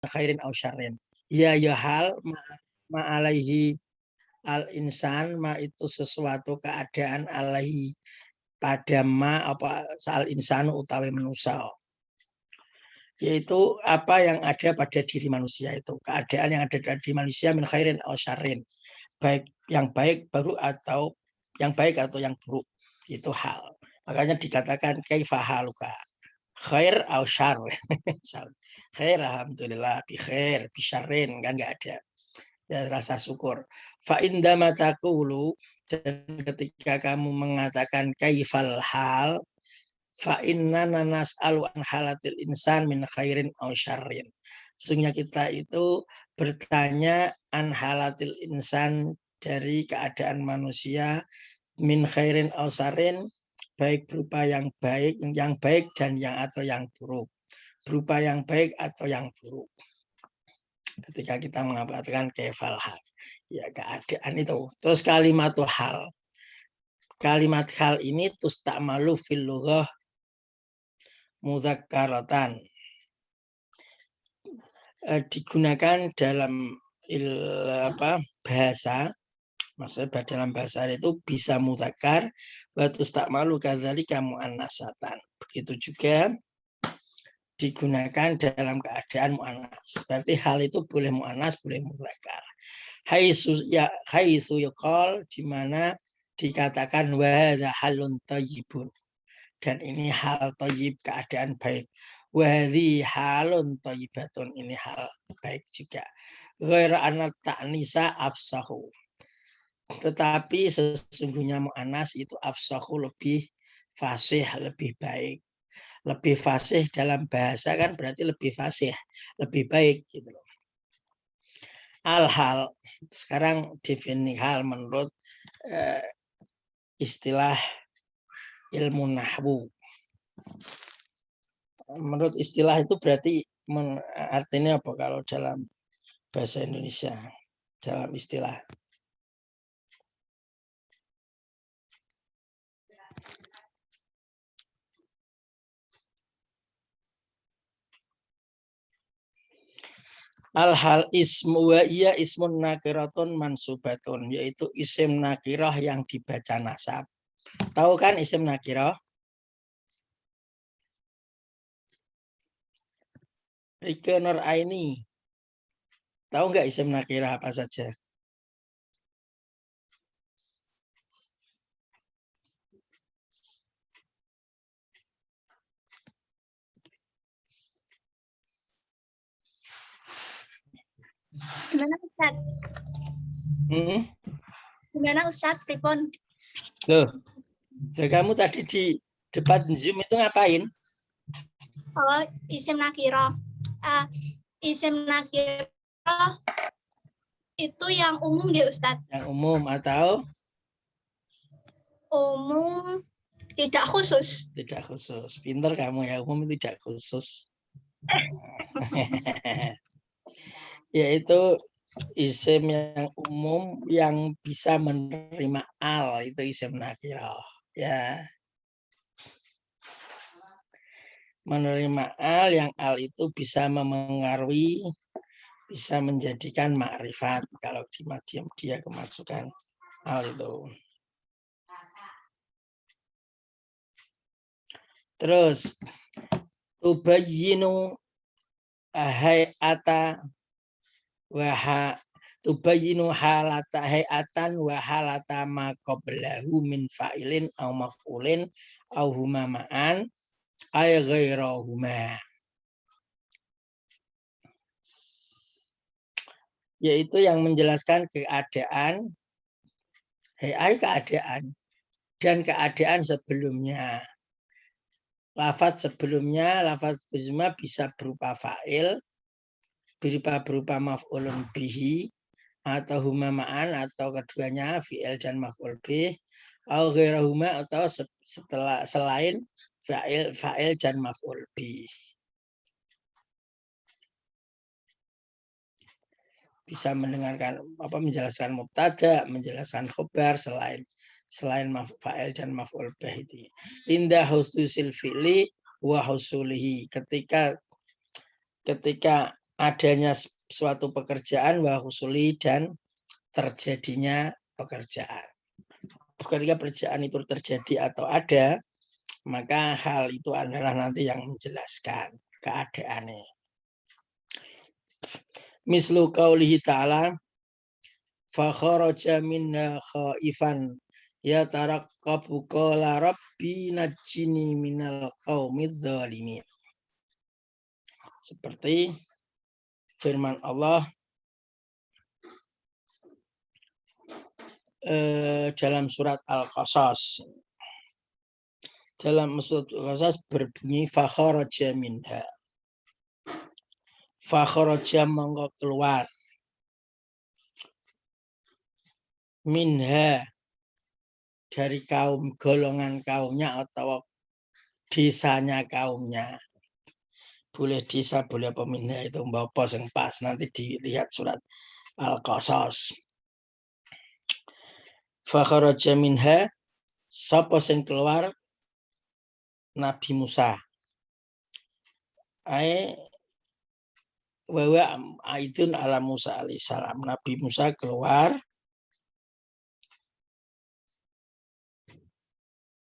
khairin aw syarrin. Ya hal ma alaihi al insan, ma itu sesuatu keadaan alaihi pada ma apa al insanu utawi manusia, yaitu apa yang ada pada diri manusia, itu keadaan yang ada pada diri manusia min khairin aw syarrin, baik yang baik baru atau yang baik atau yang buruk, itu hal. Makanya dikatakan kaifa haluka, khair aw syarr. Khair alhamdulillah, bi khair, bi syarrin kan enggak ada. Ya rasa syukur. Fa indama taqulu, dan ketika kamu mengatakan kaifal hal, fa innana nas'alu an halatil insan min khairin aw syarrin. Sesungguhnya kita itu bertanya an halatil insan, dari keadaan manusia, min khairin aw syarrin, baik berupa yang baik dan yang atau yang buruk. Berupa yang baik atau yang buruk. Ketika kita mengatakan kaifal hal, ya keadaan itu. Terus kalimat hal. Kalimat hal ini tusta'malu fil lughah mudzakkaratan. Digunakan dalam bahasa, maksudnya dalam bahasa itu bisa mudzakkar, wa tusta'malu kadzalika muannasatan. Begitu juga digunakan dalam keadaan muannas. Berarti hal itu boleh muannas, boleh mudzakkar. Haitsu yuqal, di mana dikatakan wa hadza halun thayyibun, dan ini hal thayyib, keadaan baik. Wa hadhi halun thayyibatun, ini hal baik juga. Ghaira anna ta'nisa afsahu, tetapi sesungguhnya muannas itu afsahu, lebih fasih, lebih baik. Lebih fasih dalam bahasa kan berarti lebih fasih, lebih baik gitu loh. Al-hal, sekarang definisi hal menurut istilah ilmu nahwu. Menurut istilah itu berarti artinya apa kalau dalam bahasa Indonesia, dalam istilah? Al-hal ismu wa iya ismun nakiratun mansubatun, yaitu isim nakirah yang dibaca nasab. Tahu kan isim nakirah? Rike Nur Aini, tahu nggak isim nakirah apa saja? Gimana Ustaz? Gimana Ustaz? Pripun? Loh, kamu tadi di depan Zoom itu ngapain? Oh, isim nakiro. Isim nakiro itu yang umum dia Ustaz. Yang umum atau? Umum, tidak khusus. Tidak khusus. Pinter kamu ya, umum tidak khusus. Yaitu isim yang umum yang bisa menerima al, itu isim nakirah. Ya. Menerima al, yang al itu bisa memengaruhi, bisa menjadikan makrifat kalau di madiam dia kemasukan al itu. Terus tubayyinu hayata wa tubayyinu halata hayatan wa halata ma qablahu min fa'ilin aw maf'ulin aw huma ma'an ay ghairahuma, yaitu yang menjelaskan keadaan, keadaan dan keadaan sebelumnya. Lafaz sebelumnya, lafaz bisma bisa berupa fa'il, berupa maf'ulun bihi, atau huma ma'an, atau keduanya fi'il dan maf'ul bih, atau ghairahuma, atau selain fa'il dan maf'ul bih. Bisa mendengarkan menjelaskan mubtada, menjelaskan khobar selain fa'il dan maf'ul bih itu. Indah hususil fi'li wa husulihi, ketika adanya suatu pekerjaan wa husuli dan terjadinya pekerjaan. Ketika pekerjaan itu terjadi atau ada, maka hal itu adalah nanti yang menjelaskan keadaannya. Mislu qaulihi ta'ala fa kharaja minna khaifan ya taraqqabu qala rabbi najjini minal qaumidz zalimin. Seperti firman Allah dalam surat Al-Qasas. Dalam surat Al-Qasas berbunyi fa kharaja minha. Fa kharaja mongko keluar minha dari kaum golongan kaumnya atau desanya kaumnya. Boleh desa, boleh apa minha itu mbapa sing pas, nanti dilihat surat Al-Qasas. Fa kharaja minha, sapa sing keluar Nabi Musa. Wa aidun ala Musa alaihissalam. Nabi Musa keluar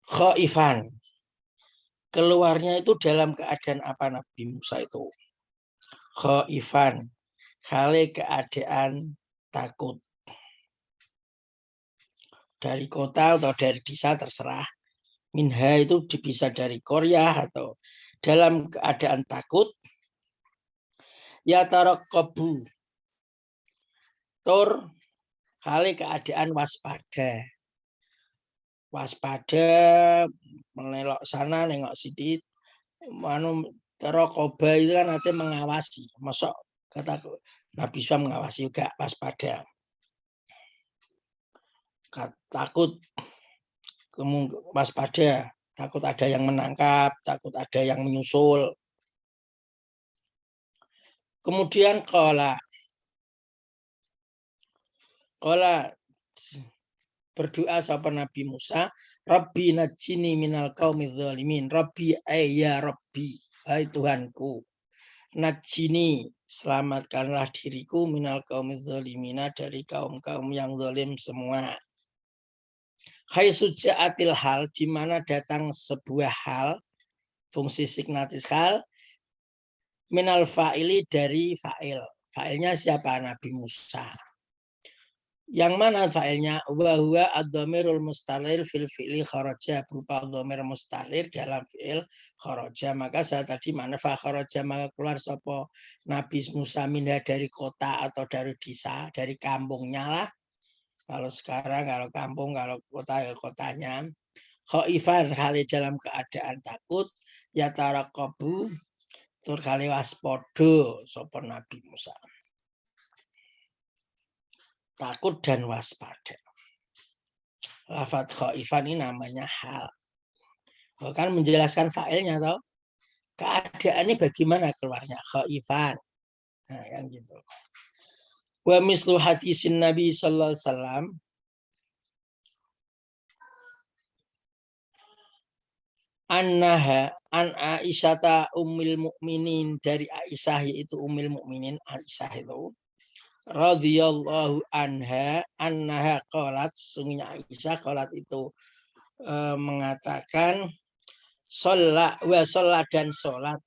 khaifan. Keluarnya itu dalam keadaan apa Nabi Musa itu? Khaifan. Hale keadaan takut. Dari kota atau dari desa terserah. Minha itu bisa dari Korea atau dalam keadaan takut. Ya taraqqabu. Tur hale keadaan waspada. Waspada, menelok sana, nengok sini, raqaba itu kan artinya mengawasi. Masuk kata Nabi Musa mengawasi juga, waspada. Takut, waspada, takut ada yang menangkap, takut ada yang menyusul. Kemudian qala berdoa sapa Nabi Musa, Rabbi najjini minal qaumidz zalimin. Rabbi ya Rabbi, hai Tuhanku. Najjini, selamatkanlah diriku minal qaumidz zalimina, dari kaum-kaum yang zalim semua. Hai sujaatil hal, di mana datang sebuah hal, fungsi signatis hal, minal fa'ili, dari fa'il. Fa'ilnya siapa? Nabi Musa. Yang mana fa'ilnya? Wa huwa ad-dhamirul mustalir fil fi'li kharaja, berupa dhamir mustalir dalam fi'il kharaja. Maka saya tadi mana fa kharaja, maka keluar sapa Nabi Musa minha, dari kota atau dari desa, dari kampungnya lah. Kalau sekarang, kalau kampung, kalau kota ya kotanya. Khaifan, hale dalam keadaan takut, ya taraqqabu, tur kali waspada sapa Nabi Musa. Takut dan waspada. Lafadz khaifan ini namanya hal. Kan menjelaskan fa'ilnya toh. Keadaannya bagaimana keluarnya khaifan. Nah, kan gitu. Wa mislu hadisin Nabi sallallahu alaihi wasallam annaha an Aisyata ummil mukminin, dari Aisyah yaitu ummil mukminin Aisyah itu radhiyallahu anha annaha qalat, sungguhnya Aisyah qalat itu mengatakan sholat wa sholat dan sholat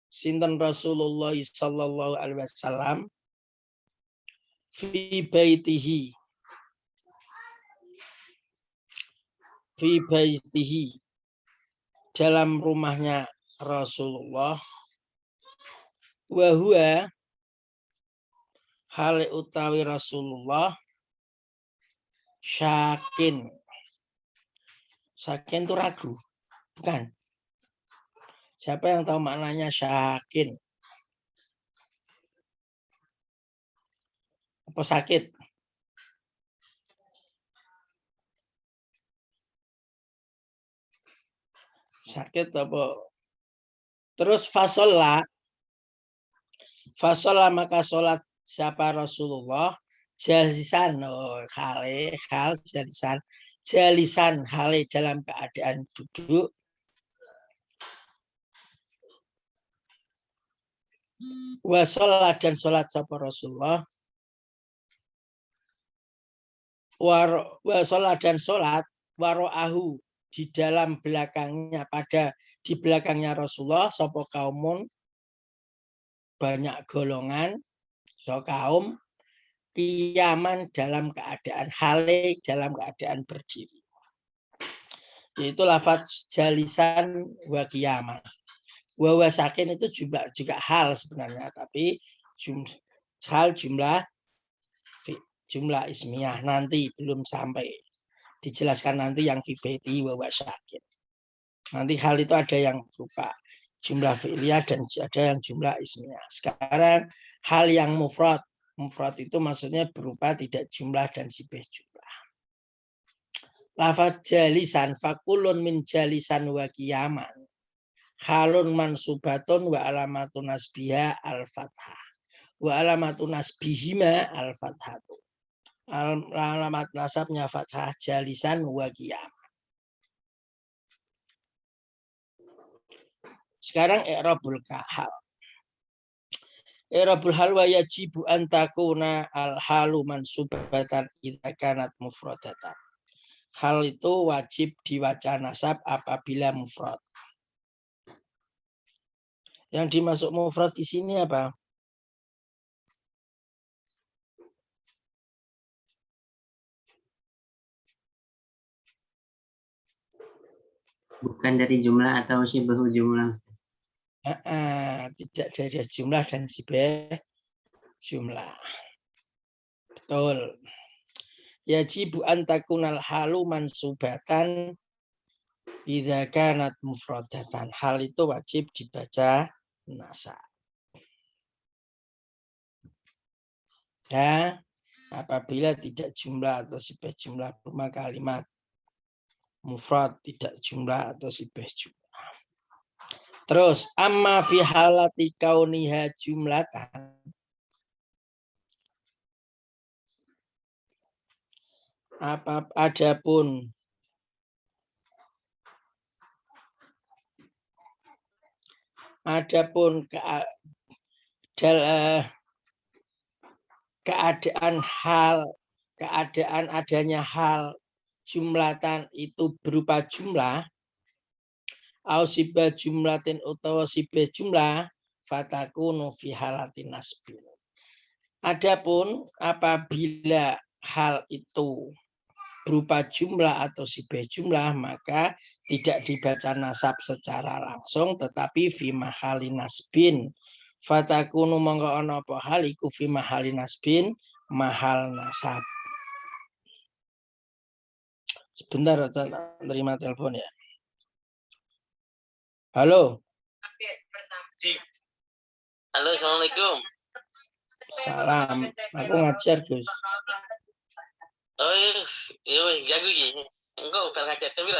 sinten Rasulullah sallallahu alaihi wasallam fi baitihi dalam rumahnya Rasulullah, wa huwa hal utawi Rasulullah syakin itu ragu, bukan? Siapa yang tahu maknanya syakin? Apa sakit? Sakit apa? Terus fasolla maka sholat siapa Rasulullah jalisan, hal jalisan hale dalam keadaan duduk, Wa sholat dan sholat sapa Rasulullah. Wa sholat dan sholat waro'ahu di dalam belakangnya di belakangnya Rasulullah sapa kaumun banyak golongan so kaum kiaman dalam keadaan hale dalam keadaan berdiri. Yaitu lafaz jalisan wa kiaman. Wa sakin itu juga hal sebenarnya, tapi hal jumlah ismiyah nanti belum sampai dijelaskan nanti yang fi baiti wa sakin. Nanti hal itu ada yang berupa jumlah fi'liyah dan ada yang jumlah ismiyah. Sekarang hal yang mufrad. Mufrad itu maksudnya berupa tidak jumlah dan sibih jumlah. Lafaz jalisan fakulun min jalisan wa qiyaman. Halun mansubatun wa alamatun nasbiha al-fathah. Wa alamatun nasbihima al-fathatu. Alamat nasabnya fathah jalisan wa qiyaman. Sekarang i'rabul hal. I'rabul hal wa yajibu an takuna al-halu mansubatan idza kanat mufradatan. Hal itu wajib diwaca nasab apabila mufrad. Yang dimasuk mufrad di sini apa? Bukan dari jumlah atau sibhu jumlah. Tidak dari jumlah dan sibih jumlah. Betul. Yajibu an takunal halu mansubatan idza kanat mufradatan. Hal itu wajib dibaca nasab. Ya, apabila tidak jumlah atau sibih jumlah berupa kalimat mufrad tidak jumlah atau sibih jumlah. Terus amma fi halati kauniha jumlatan. Adapun keadaan adanya hal jumlatan itu berupa jumlah au sibah jumlatin utawa sibah jumlah fatakunu fi halatin nasbin. Adapun apabila hal itu berupa jumlah atau sibah jumlah maka tidak dibaca nasab secara langsung tetapi fi mahali nasbin. Fatakunu mongko ana apa hal iku fi mahali nasbin mahal nasab. Sebentar, terima telepon ya. Halo. Halo, assalamualaikum. Salam. Aku ngajar, Gus. Oh iya, jago gini. Enggak, bukan ngajar tapi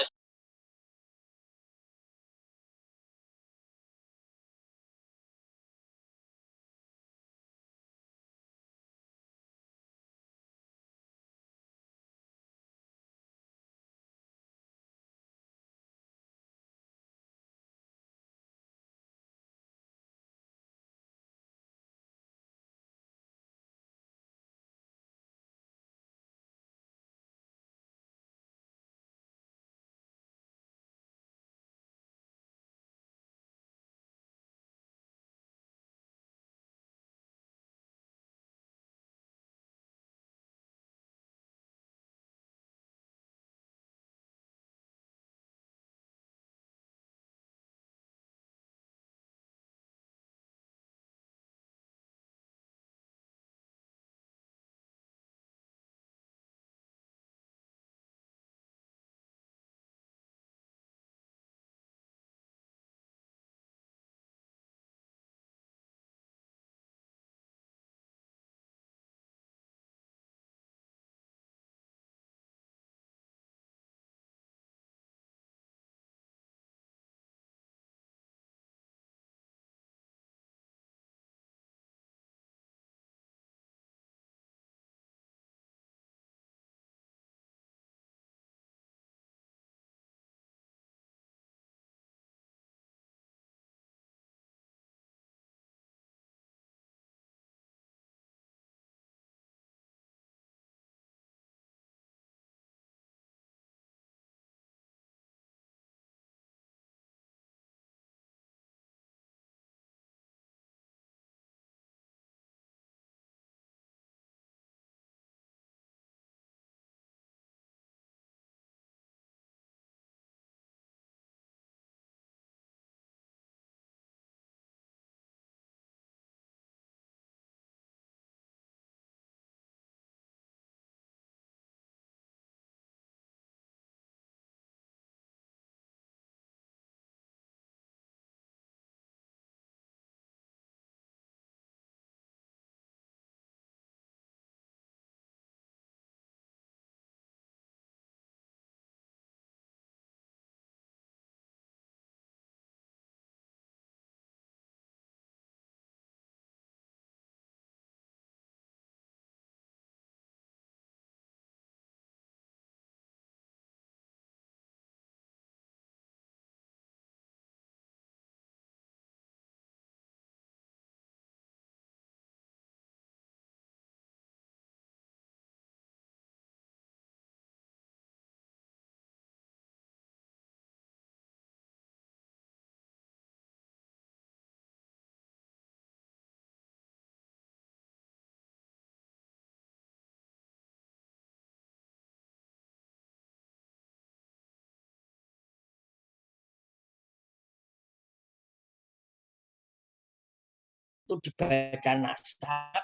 itu dibaca nasab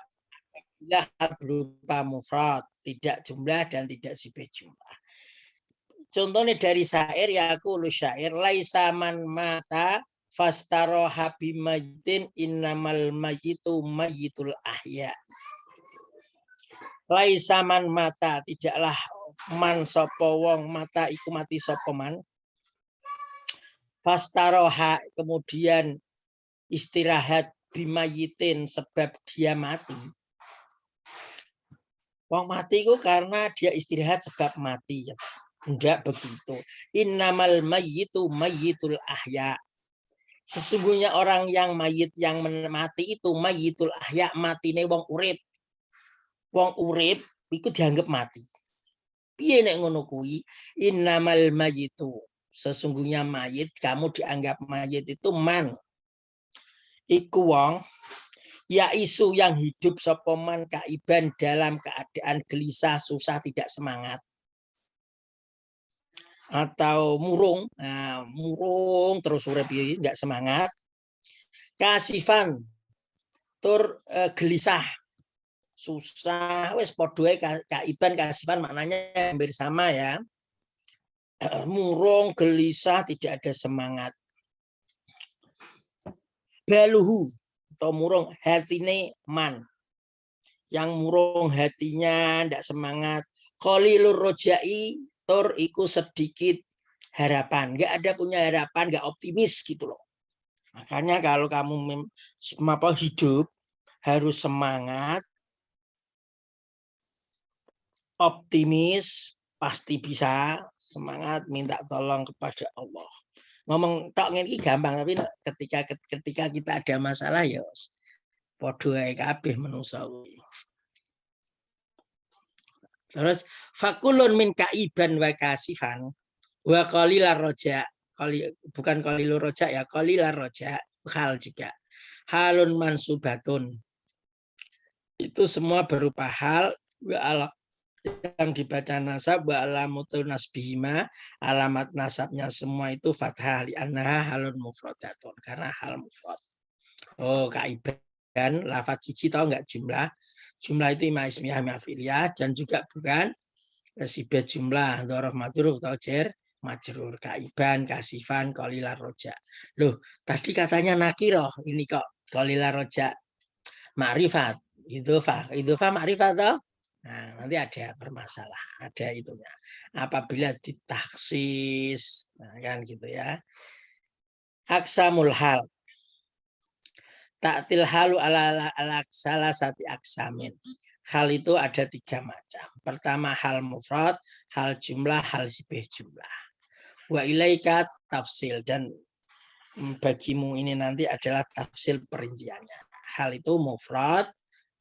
bila hal berupa mufrad, tidak jumlah dan tidak sibih jumlah. Contohnya dari syair ya aku lu syair laisa man mata fastaroha bimayitin innamal mayitu mayitul ahya. Laisa man mata, tidaklah man sapa wong mata iku mati sapa man. Fastaroha kemudian istirahat bimayitin sebab dia mati. Wong mati itu karena dia istirahat sebab mati. Enggak begitu. Innamal mayyitu mayyitul ahya. Sesungguhnya orang yang mayit yang mati itu mayyitul ahya, matine wong urip. Wong urip itu dianggap mati. Piye nek ngono kuwi? Innamal mayyitu. Sesungguhnya mayit, kamu dianggap mayit itu man. Iku wong ya isu yang hidup sopoman kaiban dalam keadaan gelisah, susah, tidak semangat. Atau murung, nah, murung terus urip enggak semangat. Kasifan tur gelisah, susah, wis padha kaiban kasifan maknanya hampir sama ya. Murung, gelisah, tidak ada semangat. Baluhu atau murung hatine man, yang murung hatinya ndak semangat. Qalilur rojai tur iku sedikit harapan, nggak ada punya harapan, nggak optimis gitu loh. Makanya kalau kamu hidup harus semangat, optimis, pasti bisa, semangat, minta tolong kepada Allah. Ngomong tok ngene iki gampang, tapi ketika kita ada masalah ya padha ae kabeh menungso. Terus fakulun min kaiban wa kasifan wa qalilar roja. Bukan qalilur roja ya, qalilar roja hal juga. Halun mansubatun. Itu semua berupa hal yang dibaca nasab wa alamatul nasbihima, alamat nasabnya semua itu fathah li annaha halun mufradatun, karena hal mufrad. Oh, kaiban lafaz cici tahu enggak jumlah? Jumlah itu ima ismiyah ma'filiyah dan juga bukan sibah jumlah dzaraf majrur atau jar majrur. Kaiban, kasifan, qalilar roja. Loh, tadi katanya nakirah, ini kok qalilar roja. Ma'rifat, idhofah ma'rifat toh? Nah, nanti ada permasalahan, ada itunya. Apabila ditaksis, nah kan gitu ya. Aksamul hal. Ta'til halu ala salah satu aksamin. Hal itu ada 3 macam. Pertama hal mufrad, hal jumlah, hal sibih jumlah. Wa ilaika tafsil, dan bagimu ini nanti adalah tafsil perinciannya. Hal itu mufrad,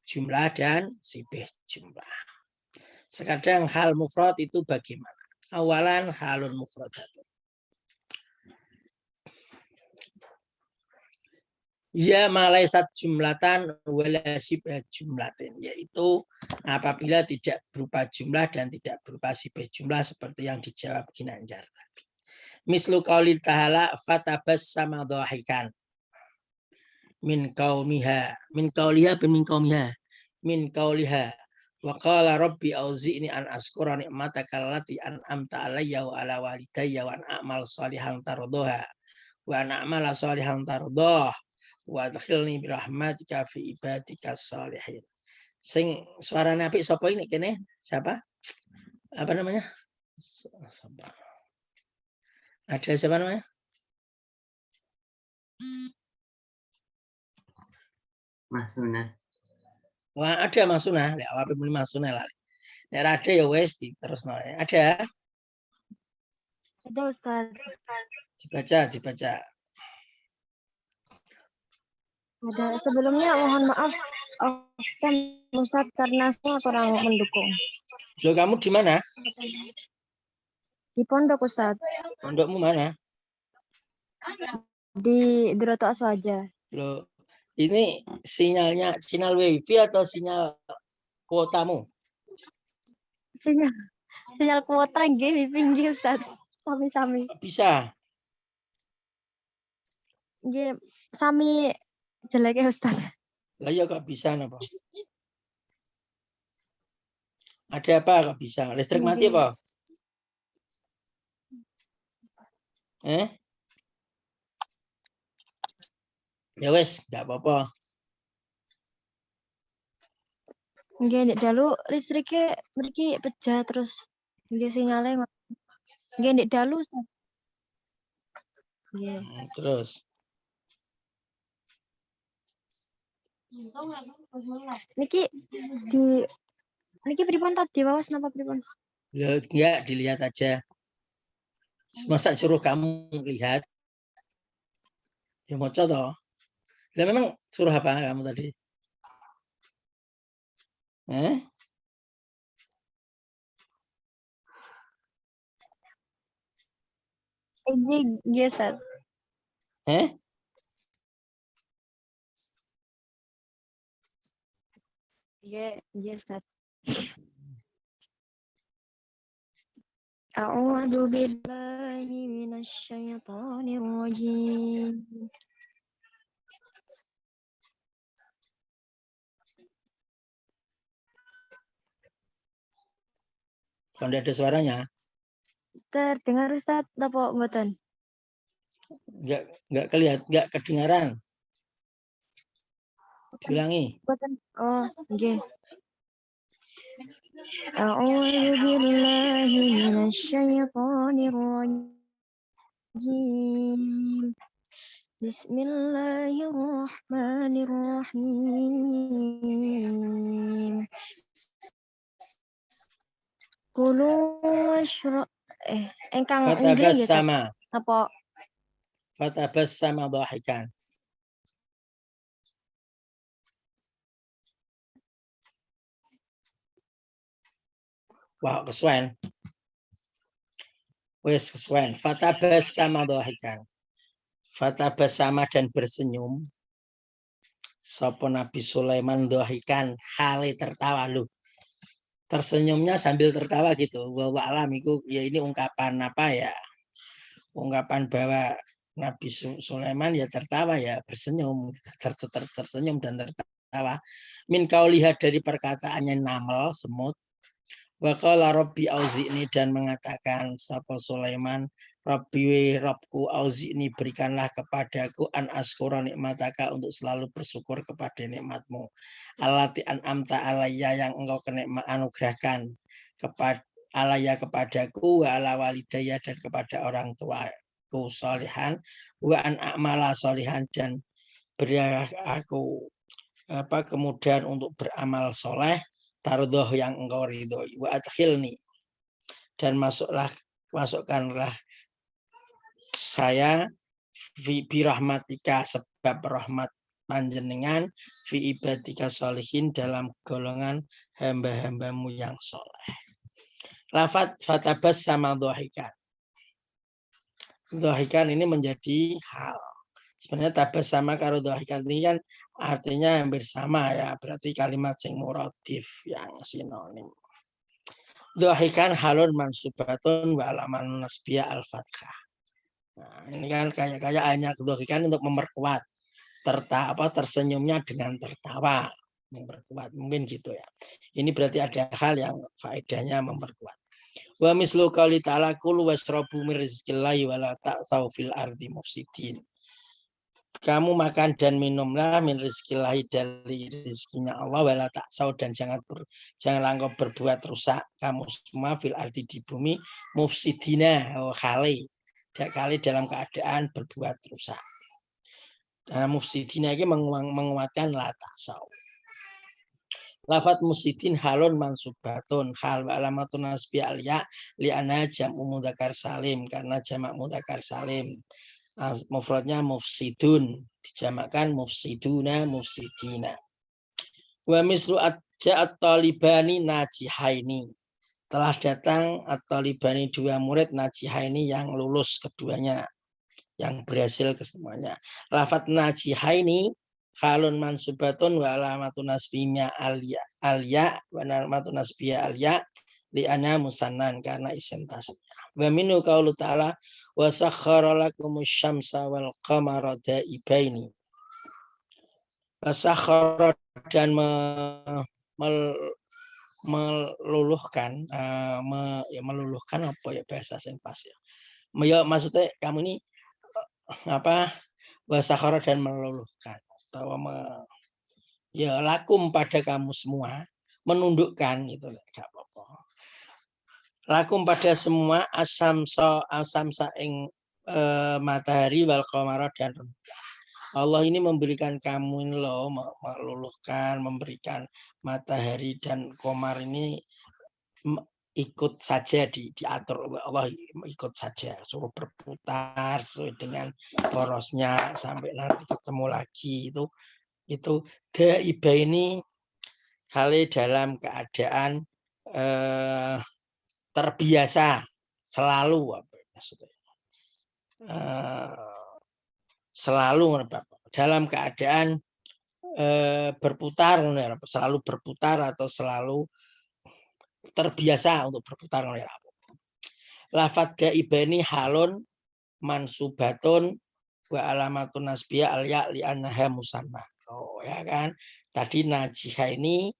jumlah, dan sibih jumlah. Sekarang hal mufrad itu bagaimana? Awalan halun mufradatun. Ya malaisat jumlatan wala sibah jumlatin, yaitu apabila tidak berupa jumlah dan tidak berupa sibah jumlah seperti yang dijawab Ginanjar tadi. Mislu qaulil ta'ala fatabas sama dhahikan min qauliha wa qala rabbi auzi'ni an askura ni'mataka allati an'amta alayya wa ala walidayya wa an a'mal shalihan tardaha wa an a'mala shalihan tardah wa adkhilni bi rahmatika fi ibadika shalihin. Sing suaranya apik sapa ini kene? Siapa? Apa namanya? Ada siapa namanya? Masuna. Wah, ada Masuna. Lek apa muni Masuna lah. Nek ada ya wes terus ada. Ada Ustaz. Dibaca. Ada. Sebelumnya mohon maaf Ustaz karena saya kurang mendukung. Loh, kamu di mana? Di pondok Ustaz. Pondokmu mana? Di Droto Aswaja. Loh, ini sinyal wifi atau sinyal kuotamu? Sinyal kuota nggih wifi Ustaz. Sami-sami. Bisa. Nggih, sami jeleke Ustaz. Lah ya kok bisa napa? Ada apa kok bisa? Listrik mati Nggih. apa? Ya wes, enggak apa-apa. Nggih, ndek dalu listrike mriki pecah terus nggih sinyale nggih ndek dalu Ustaz. Nggih. Terus Niki pripun tadi waos napa pripun? ya enggak dilihat aja. Masa suruh kamu lihat? Ya moco toh. Lah memang suruh apa kamu tadi? Nggih Ustaz. Nggih Ustaz. A'udzu billahi minasyaitonir rajim. Kalau tidak ada suaranya, Terdengar Ustaz napa mboten? enggak kelihatan, enggak kedengaran. Diulangi. Mboten. Oh, nggih. A'udzu billahi minasyaitonir rajim. Bismillahirrahmanirrahim. Kulu washrab engkang Fatabas nggih sama. apa Fatabas sama dhahikan. Wah, kesuwen. Wes kesuwen. Fatabas sama dhahikan. Fatabas sama dan bersenyum. Sapa Nabi Sulaiman dhahikan hale tertawa lu. Tersenyumnya sambil tertawa gitu. Wallahu alam itu ya ini ungkapan apa ya? Ungkapan bahwa Nabi Sulaiman ya tertawa ya bersenyum, tersenyum dan tertawa. Min kau lihat dari perkataannya namel semut. Wa qala rabbi auzi'ni dan mengatakan sapa Sulaiman, Rabbi Rabbku auzi'ni berikanlah kepadaku an askura nikmataka untuk selalu bersyukur kepada nikmatmu. Allati an'amta alayya yang engkau anugerahkan kepada alaya kepadaku wa ala walidayya dan kepada orang tuaku solihan wa an a'mala solihan dan berilah aku kemudian untuk beramal soleh tardoh yang engkau ridhoi wa adkhilni dan masukkanlah saya fi birahmatika sebab rahmat panjenengan fi ibadika solihin dalam golongan hamba-hambamu yang soleh. Lafat fatabas sama dhahikan. Dhahikan ini menjadi hal. Sebenarnya tabas sama karo dhahikan ini kan artinya hampir sama ya, berarti kalimat sing muradif yang sinonim. Dhahikan halun mansubatun wa alaman nasbiyah al-fathah. Nah, ini kan kayak hanya dhahikan untuk memperkuat tersenyumnya dengan tertawa, memperkuat mungkin gitu ya. Ini berarti ada hal yang faedahnya memperkuat. Wa mislu qouli ta'ala kulu washrabu min rizqillahi wa la ta'tsaw fil ardi mufsidin. Kamu makan dan minumlah min rizqillahi dari rezekinya Allah wa la ta'tsaw dan janganlah engkau berbuat rusak kamu semua fil ardi di bumi mufsidina kali dalam keadaan berbuat rusak. Nah, mufsidina ini menguatkan la ta'tsaw. Lafat musidin halun mansubatun hal wa alamatun nasbi alya li'ana jam'u mudzakkar salim karena jamak mudzakkar salim. Mufradnya mufsidun dijamakkan mufsiduna mufsidina. Wa mislu ja'at talibani najihaini. Telah datang at-talibani dua murid najihaini yang lulus keduanya, yang berhasil kesemuanya. Lafat najihaini halun mansubatun wa alamatun nasbinya alya wa alamatun nasbiya alya li'ana musannan karena isim tasnya. Wa minu qaulu ta'ala wa sakhkhara lakumus syamsa wal qamara da'ibaini. Sakhara dan meluluhkan, meluluhkan apa ya bahasa yang pas ya. Ya maksudnya kamu ini apa sakhara dan meluluhkan atau ya lakum pada kamu semua, menundukkan itu enggak apa-apa. Lakum pada semua asamsa ing matahari wal qamara dan Allah ini memberikan kamu ini loh, meluluhkan, memberikan matahari dan qamar ini ikut saja diatur Allah, ikut saja, suruh berputar sesuai dengan porosnya sampai nanti ketemu lagi. Itu gaibah ini kali dalam keadaan terbiasa selalu apa maksudnya, selalu dalam keadaan berputar, selalu berputar atau selalu terbiasa untuk berputar. Lafadz gaibah ini halun mansubatun wa alamatun nasbiyah al-ya li'annaha musamma. Oh ya kan, tadi najihah ini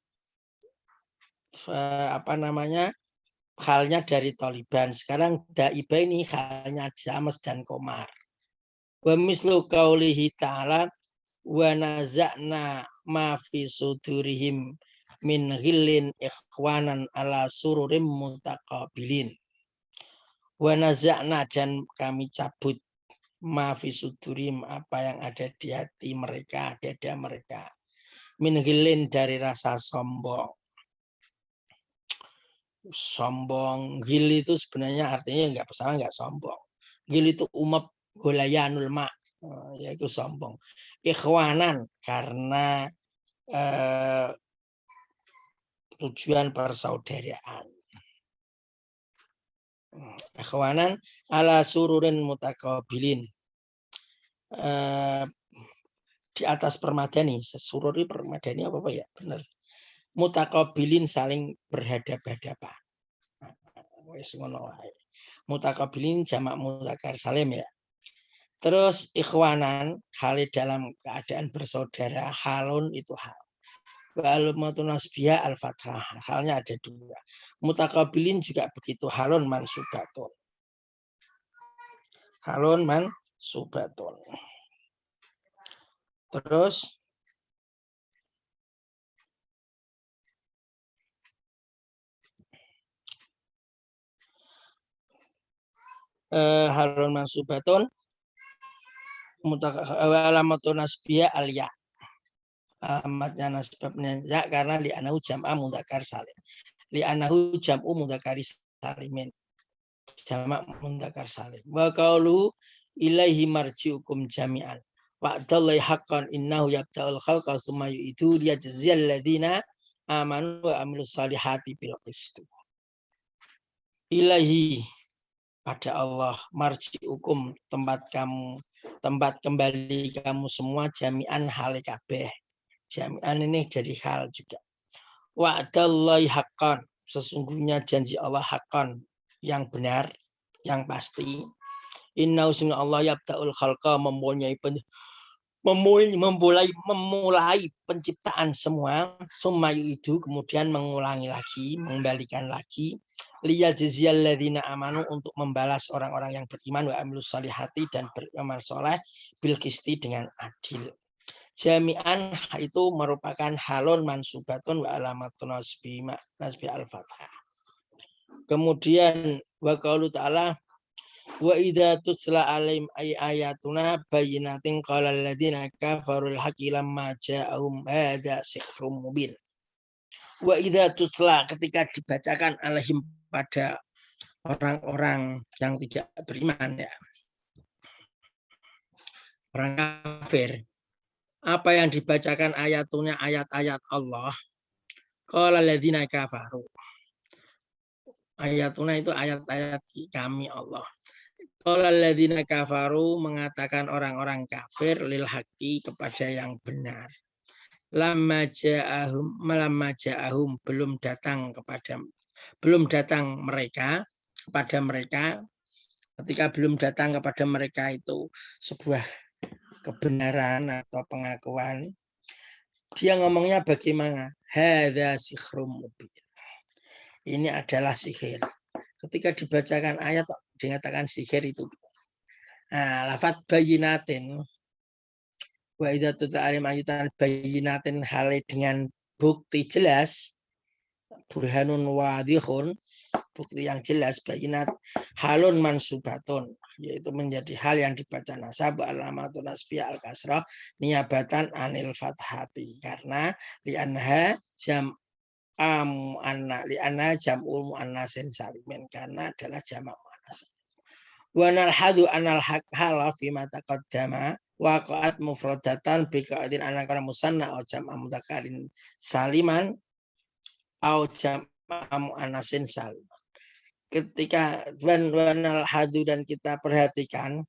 apa namanya, halnya dari Taliban. Sekarang gaibah ini halnya Syams dan Qamar. Wa mislu qaulihi ta'ala wa naza'na ma fi sudurihim min ghillin ikhwanan ala sururim mutaqabilin. Wa naza'na dan kami cabut ma fi sudurim apa yang ada di hati mereka, dada mereka. Min ghillin dari rasa sombong. Sombong, ghil itu sebenarnya artinya enggak bersama, enggak sombong. Ghil itu umap hulayanul ma, yaitu sombong. Ikhwanan karena tujuan persaudaraan. Ikhwanan ala sururin mutaqabilin. Di atas permadani, sururi permadani apa ya? Benar. Mutaqabilin saling berhadap-hadapan. Wis ngono wae. Mutaqabilin jamak mudzakkar salim ya. Terus ikhwanan hal dalam keadaan bersaudara, halun itu hal. Wa'alamatun nasbiyah al-fathah, halnya ada dua. Mutaqabilin juga begitu, halun mansubatun. Halun mansubatun. Terus halun mansubatun alamatun nasbiyah al-ya. Alamatnya nasbabnya ya karena li'anahu jam'a mudzakkar salim. Li'anahu jam'u mudzakkari salimin. Jamak mudzakkar salim. Wa qaulu ilaihi marji'ukum jami'an. Wa'dallahi haqqan innahu yabda'ul khalqa tsumma yu'idu liyajziyal ladzina amanu wa amilus solihati bil qist. Ilahi pada Allah, marji'ukum tempat kamu, tempat kembali kamu semua jami'an hal kabeh. Jami'an ini jadi hal juga. Wa'dallahi haqqan, sesungguhnya janji Allah haqqan, yang benar, yang pasti. Innahu sunna Allah yabda'ul khalqa, memulai penciptaan semua, summayu itu kemudian mengulangi lagi, mengembalikan lagi, liyajziyal ladzina amanu, untuk membalas orang-orang yang beriman, wa amilus solihati dan beramal soleh, bil qisti dengan adil. Jami'an itu merupakan halun mansubatun wa alamatun nasbi al-fathah. Kemudian wa qaulu ta'ala wa idza tutla alaihim ayatuna bayyinatin qala alladziina kafarul haqqi lamma ja'ahum hadza sihrun mubin. Wa idza tutla, ketika dibacakan alaihim pada orang-orang yang tidak beriman ya. Orang kafir. Apa yang dibacakan ayatnya, ayat-ayat Allah. Qala alladziina kafaru. Ayatuna itu ayat-ayat kami Allah. Qala alladziina kafaru, mengatakan orang-orang kafir, lil haqqi, kepada yang benar. Lamma ja'ahum, belum datang mereka, kepada mereka, ketika belum datang kepada mereka itu sebuah kebenaran atau pengakuan, Dia ngomongnya bagaimana? Hadza sikhrum mubin. Ini adalah sihir. Ketika dibacakan ayat dikatakan sihir itu. Nah, lafadz bayinatin wa idza tutla alim ayatan bayinatin hal dengan bukti jelas, burhanun wadihun, bukti yang jelas, bayinat halun mansubatun, yaitu menjadi hal yang dibaca nasab alamatun nasbiyah al kasrah niabatan anil fathati, karena li'anha jam li'anha jam'ul muannasin salimin, karena adalah jamak muannas. Wa nalhadu anal hala fi ma taqaddama waqa'at mufradatan bi qa'idin anakara musanna aw jam'a mudzakkarin saliman aw jam'a muannasin salim. Ketika wanal hadu dan kita perhatikan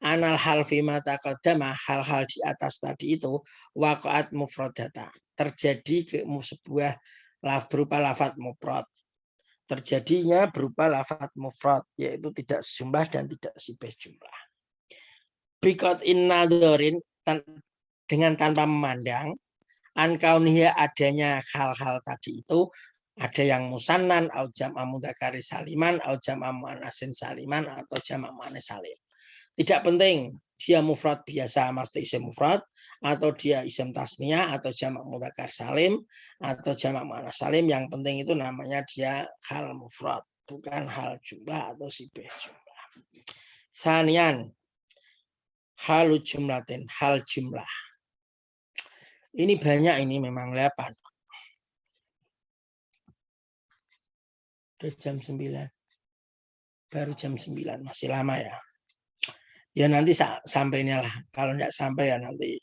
anal hal fi ma taqaddama, hal-hal di atas tadi itu waqa'at mufradata, terjadi sebuah berupa lafadz mufrad. Terjadinya berupa lafadz mufrad, yaitu tidak sejumlah dan tidak sibeh jumlah. Biqat innadzorin, dengan tanpa memandang an kauniyah adanya hal-hal tadi itu, ada yang musannan au jam'a mudzakkari saliman au jam'a muannatsin saliman atau jam'a muannas salim. Tidak penting dia mufrad biasa, maksudnya isim mufrad, atau dia isim tasniyah, atau jamak mudzakkar salim, atau jamak muannas salim. Yang penting itu namanya dia hal mufrad, bukan hal jumlah atau sibeh jumlah. Sanian, halu jumlatin, hal jumlah. Ini banyak, ini memang 8. Udah jam 9. Baru jam 9, masih lama ya. Ya nanti sampainya lah. Kalau enggak sampai ya nanti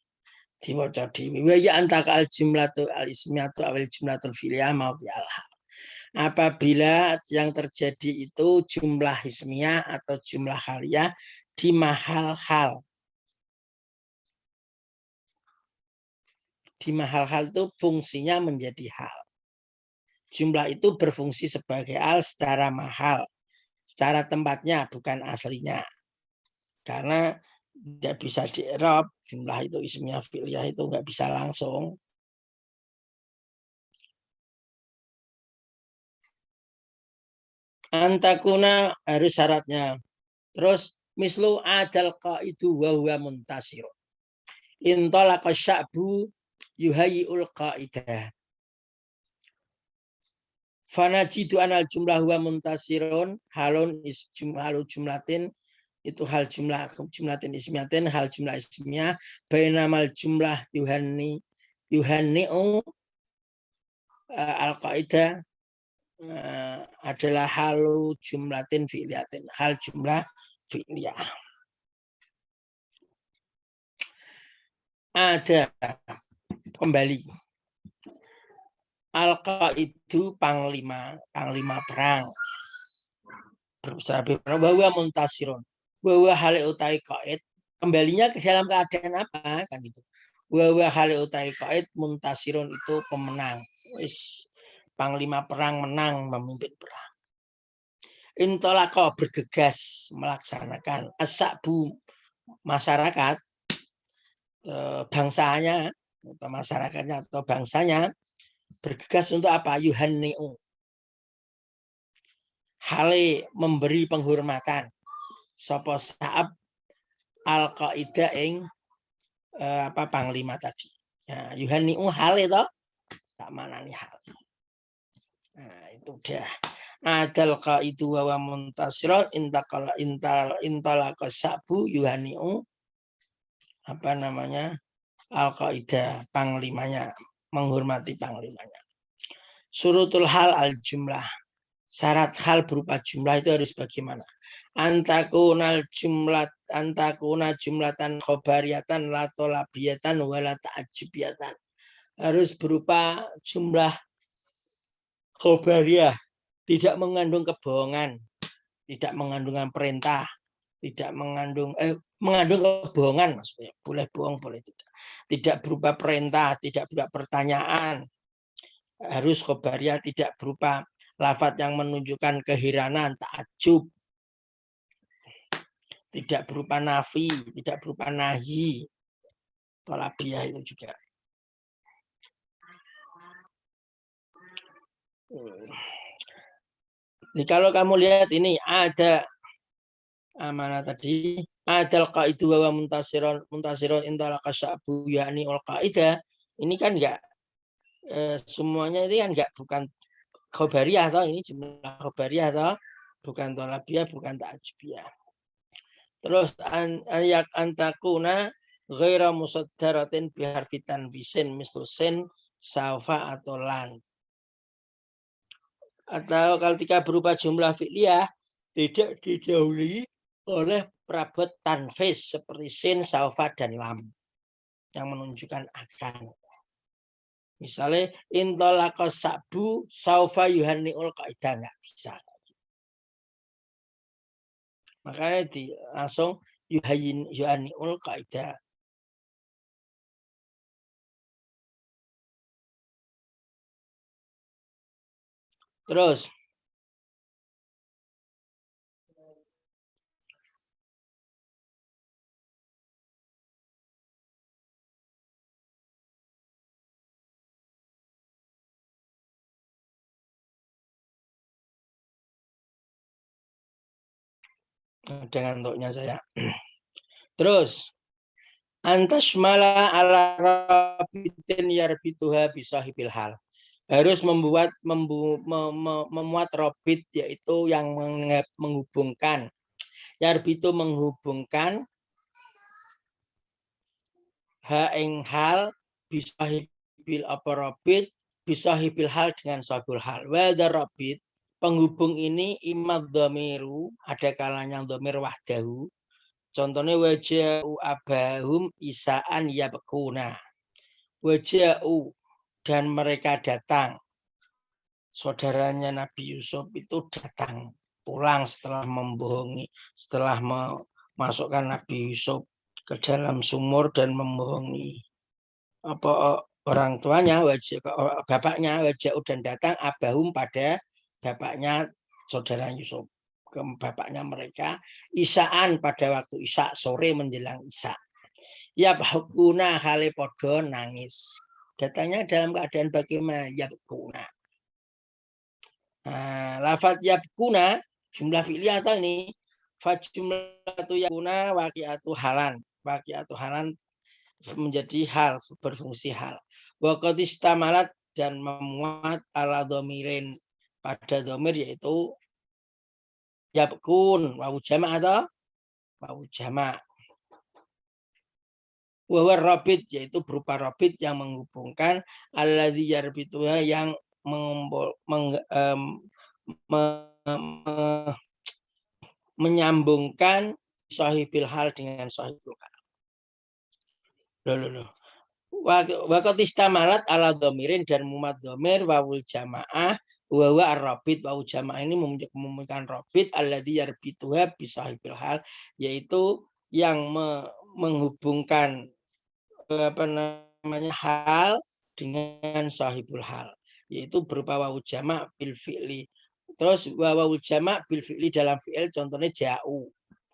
diwaca di wa ya antaka al jumlatu al ismiyatu awil jumlatul fi'liyah mau bi'alha. Apabila yang terjadi itu jumlah ismiyah atau jumlah haliyah di mahal hal. Di mahal hal itu fungsinya menjadi hal. Jumlah itu berfungsi sebagai hal secara mahal, secara tempatnya bukan aslinya. Karena tidak bisa di-i'rab, jumlah itu ismiyah fi'liyah itu nggak bisa langsung. Antakuna harus syaratnya. Terus mislu adal qaidu wa huwa muntasirun. Intalaqa sya'bu yuhayyi'ul qaidah. Fanajidu anal jumlah huwa muntasirun halun halu jumlatin, itu hal jumlatin ismiyatin, hal jumlah ismiyah, bainamal jumlah yuhanni'u al-qaidah adalah halu jumlatin fi'liyatin, hal jumlah fi'liyah. Ada kembali al-qaidu panglima perang berusaha bahwa muntasirun, bahwa hal utai qaid, kembalinya ke dalam keadaan apa kan gitu. Bahwa hal utai qaid muntasirun, itu pemenang, wis panglima perang menang memimpin perang. Intolaqa bergegas melaksanakan, asyabu masyarakat, bangsanya atau masyarakatnya atau bangsanya bergegas untuk apa? Yuhanni'u, hale memberi penghormatan sapa sa'ab al-qaidah ing panglima tadi. Nah, yuhanni'u hale to, tak manani hal. Nah, itu dia. Adal qaidu wa muntasirun intalaqa sa'bu yuhanni'u al-qaidah, panglimanya, menghormati panglimanya. Surutul hal al-jumlah, syarat hal berupa jumlah itu harus bagaimana? Antakuna jumlatan khobariyatan la tolabiyatan wala ta'ajjubiyatan. Harus berupa jumlah khobariyah, tidak mengandung kebohongan, tidak mengandung perintah, tidak mengandung kebohongan, maksudnya boleh bohong boleh tidak. Tidak berupa perintah, tidak berupa pertanyaan. Harus khobariyah, tidak berupa lafaz yang menunjukkan keheranan, ta'ajub. Tidak berupa nafi, tidak berupa nahi. Tolabiyah itu juga. Jadi kalau kamu lihat ini ada mana tadi adal qaidu wa muntasiron intalaka sya'bu yakni ul qaidah, ini kan enggak semuanya ini kan enggak bukan khobariyah atau ini jumlah khobariyah atau bukan tolabiyah, bukan ta'jubiyah. Terus ayak antakuna ghaira musaddaratin biharfi tanwisin mislu sin, saufa atau lan. Atau ketika berupa jumlah fi'liyah tidak didahului oleh perabot tanfis seperti sin, saufa, dan lam yang menunjukkan akan. Misalnya intolaka sabu saufa yuhanniul qaidah, nggak bisa. Makanya langsung yuhanniul qaidah. Terus dengan untuknya saya. Terus antashmala ala rabitin yarbituha bisahibil hal. Harus memuat robit, yaitu yang menghubungkan. Yarbitu menghubungkan ing hal bisahibil apa robit bisahibil hal dengan sahibul hal. Wada robit penghubung ini imad dhamiru, ada kalanya dhamir wahdahu. Contohnya waja'u abahum isaan yabkuna. Waja'u dan mereka datang. Saudaranya Nabi Yusuf itu datang pulang setelah membohongi, setelah memasukkan Nabi Yusuf ke dalam sumur dan membohongi orang tuanya, bapaknya Waja'u dan datang abahum pada bapaknya saudara Yusuf, ke bapaknya mereka isaan pada waktu isya, sore menjelang isya. Ya bakuna hale podo nangis. Datangnya dalam keadaan bagaimana? Ya bakuna. Lafaz yabkuna jumlah fi'li atau ini fajumlatu yakuna waqi'atu halan. Waqi'atu halan menjadi hal, berfungsi hal. Wa qad istamalat dan memuat ala dhamirin pada dhamir yaitu yabkun wawu jama' atau wawu jama'. Wa rabit yaitu berupa rabit yang menghubungkan alladzi yarbituha yang menyambungkan sahibil hal dengan sahibul hal. Waqat istamalat ala dhamirin dan mumat dhamir wawul jamaah wa ar-rabit wawu jamaah ini memungkinkan rabit alladzi yarbituha bi sahibil hal, yaitu yang menghubungkan hal dengan sahibul hal, yaitu berupa wawu jamak bil fi'li. Terus wawu jamak bil fi'li dalam fi'il contohnya ja'u,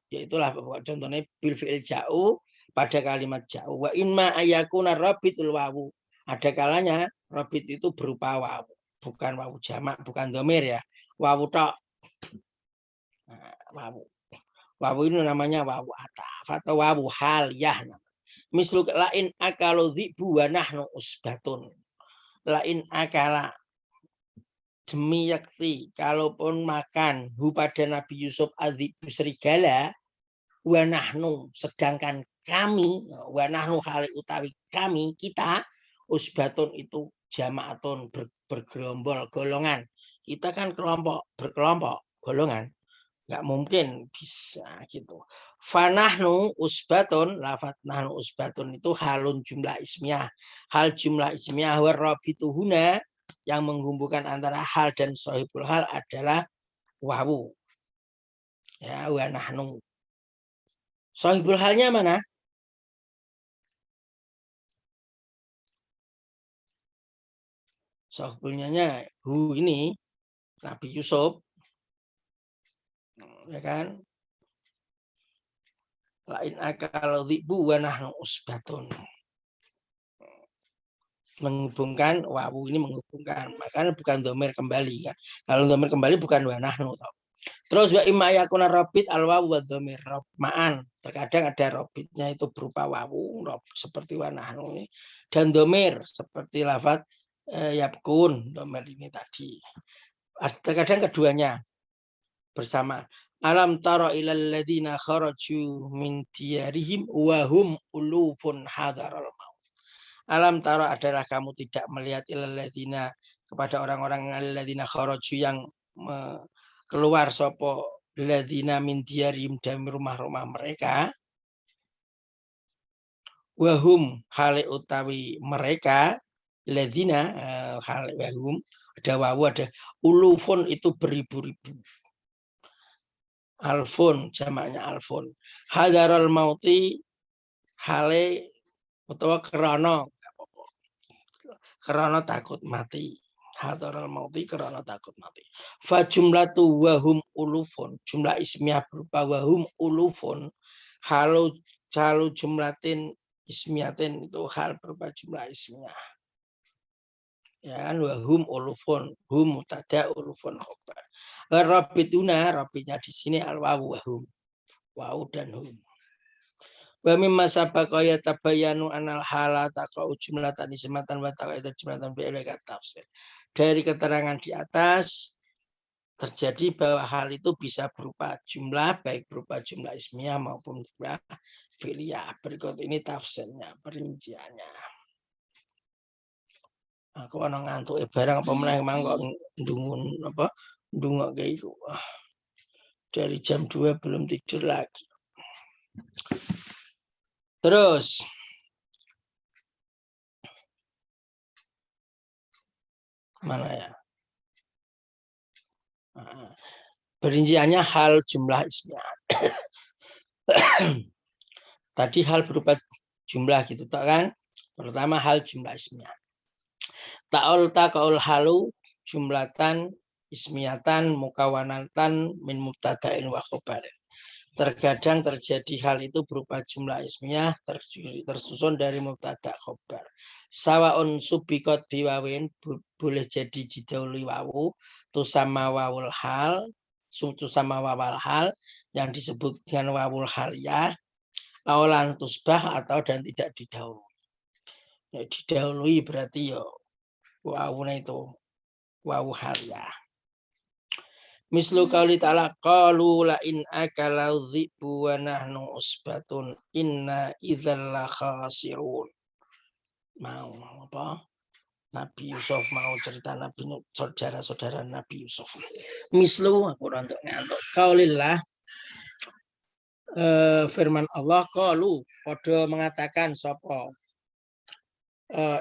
yaitu contohnya bil fi'il ja'u pada kalimat ja'u. Wa imma ayakuna rabitul wawu, ada kalanya rabit itu berupa wawu, bukan wawu jamak, bukan dhamir ya, wawu tok. Wawu ini namanya wawu ataf atau wawu haliyah. Mislu lain akalu dzibu wa nahnu usbatun. Lain akala demi yakti kalaupun makan hu pada Nabi Yusuf adzibu serigala wa nahnu sedangkan kami wa nahnu hal utawi kami kita usbatun itu jamaatun bergerombol golongan. Kita kan kelompok berkelompok golongan. Nggak mungkin bisa gitu. Fanahnu usbatun, lafat nahnu usbatun itu halun jumlah ismiyah. Hal jumlah ismiyah warabitu huna yang menghubungkan antara hal dan sahibul hal adalah wawu. Ya, wa nahnu. Sahibul halnya mana? Sahibulnya hu ini Nabi Yusuf. Ya kan? Lain akal dzibu wa nahnu usbatun. menghubungkan wawu ini menghubungkan, makanya bukan domir kembali kan. Kalau domir kembali bukan wa nahnu. Terus wa imma yakuna robit al wawu wa domir ma'an. Terkadang ada robitnya itu berupa wawu seperti wa nahnu ini, dan domir seperti lafaz yabkun, domir ini tadi. Terkadang keduanya bersama. Alam tara ilal ladzina kharaju min diyarihim wa hum ulufun hadaral maut. Alam tara adalah kamu tidak melihat ilal ladzina kepada orang-orang alladzina kharaju yang keluar sopo ladzina min diyarihim dari rumah-rumah mereka. Wahum hale utawi mereka ladzina hale wahum ada wawu ada ulufun itu beribu-ribu. Alfun jamaknya alfun. Hadarul mauti hale utawa karena takut mati. Hadarul mauti karena takut mati. Fa jumlatu wahum ulufun, jumlah ismiyah berupa wahum ulufun. Halu jumlatin ismiyatin itu hal berupa jumlah ismiyah. Ya kan wahum ulufun, hum mutada ulufun khobar. Rabituna, rabitnya di sini al wawu wahum. Wawu dan hum. Wa mimma sabaqa yatabayyanu anal halata qau jumlatan ismatan wa taqaitu jumlatan bi tafsir. Dari keterangan di atas terjadi bahwa hal itu bisa berupa jumlah, baik berupa jumlah ismiyah maupun jumlah fi'liyah. Berikut ini tafsirnya, perinciannya. Aku ana ngantuk barang apa meneh mangko ndungun apa ndungok kayak itu. Dari jam 2 belum tidur lagi. Terus mana ya? Perinciannya hal jumlah ismiyah. Tadi hal berupa jumlah gitu tak kan? Pertama hal jumlah ismiyah. Ta'ul taqaul halu jumlatan ismiyatan mukawanatan min mubtada'in wa khobarin. Terkadang terjadi hal itu berupa jumlah ismiyah tersusun dari mubtada khobar. Sawaun subikot biwawin boleh jadi didahului wawu tu sama wawul hal, tu sama wawal hal yang disebut dengan wawul hal ya, awalan tusbah atau dan tidak didahului. Ya, didahului berarti ya wawunya itu wawu hal ya. Mislu qauli ta'ala qalu la in akala dhibu wa nahnu usbatun inna idzal la khasirun. Mau apa? Nabi Yusuf mau cerita Nabi saudara-saudara Nabi Yusuf. Mislu aku untuk ngantuk qaulillah firman Allah qalu padha mengatakan sapa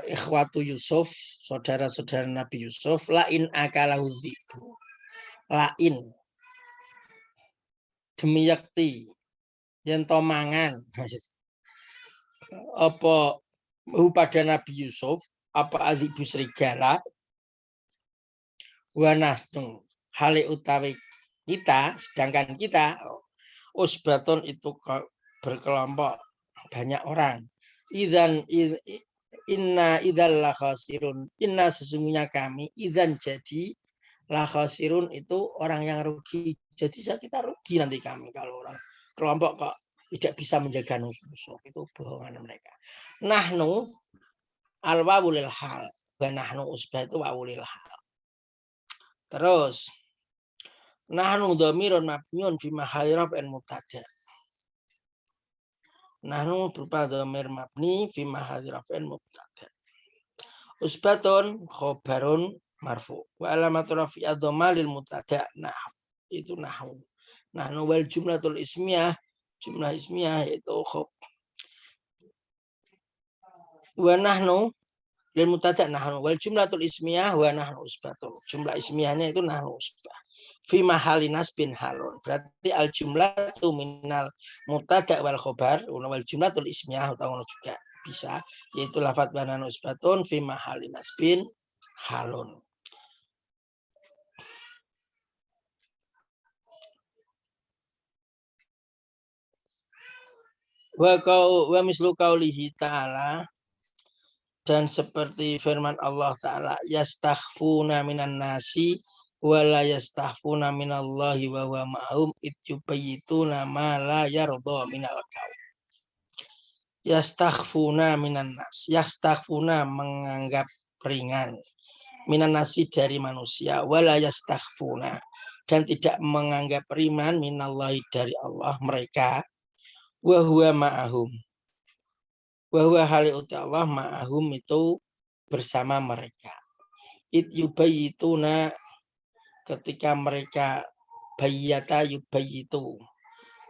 ikhwatu Yusuf, saudara-saudara Nabi Yusuf la in akala dhibu. Lain demi yakti yen to mangan apa pada Nabi Yusuf apa azibu serigala wanastung hale utawi kita sedangkan kita usbaton itu berkelompok banyak orang inna idzal la khasirun inna sesungguhnya kami idzan jadi la khasirun itu orang yang rugi. Jadi kita rugi nanti kami kalau orang kelompok kok tidak bisa menjaga musuh. Itu bohongan mereka. Nahnu al wawulil hal. Wa nahnu usbah itu wawulil hal. Terus nahnu dhamirun mabniun fi mahalli raf'in mubtada. Nahnu berupa dhamir mabni fi mahalli raf'in mubtada. Usbatun khobarun marfu wa alamatul rafi ad-dhamma lil mubtada nah itu nahwu wal jumlatul ismiyah jumlah ismiyah itu khob wa nahnu lil mubtada nahnu wal jumlatul ismiyah wa nahnu usbatun jumlah ismiyahnya itu nahnu usbah fi mahali nasbin halun berarti al jumlatu minal mubtada wal khobar wal jumlatul ismiyah atau juga bisa yaitu lafadz wa nahnu usbatun fi mahali nasbin halun. Wa mislu qaulihi ta'ala Dan seperti firman Allah Ta'ala, yastakhfuna minan nasi wa la yastakhfuna minallahi wa huwa ma'hum ityubayituna ma la yardha minal qaul. Yastakhfuna minan nas. Yastakhfuna menganggap ringan. Minan nasi dari manusia. Wa la yastakhfuna. Dan tidak menganggap ringan minallahi dari Allah mereka. Wa huwa ma'hum. Bahwa hal uti Allah ma'ahum itu bersama mereka. Yubayituna ketika mereka bayyata yubayitu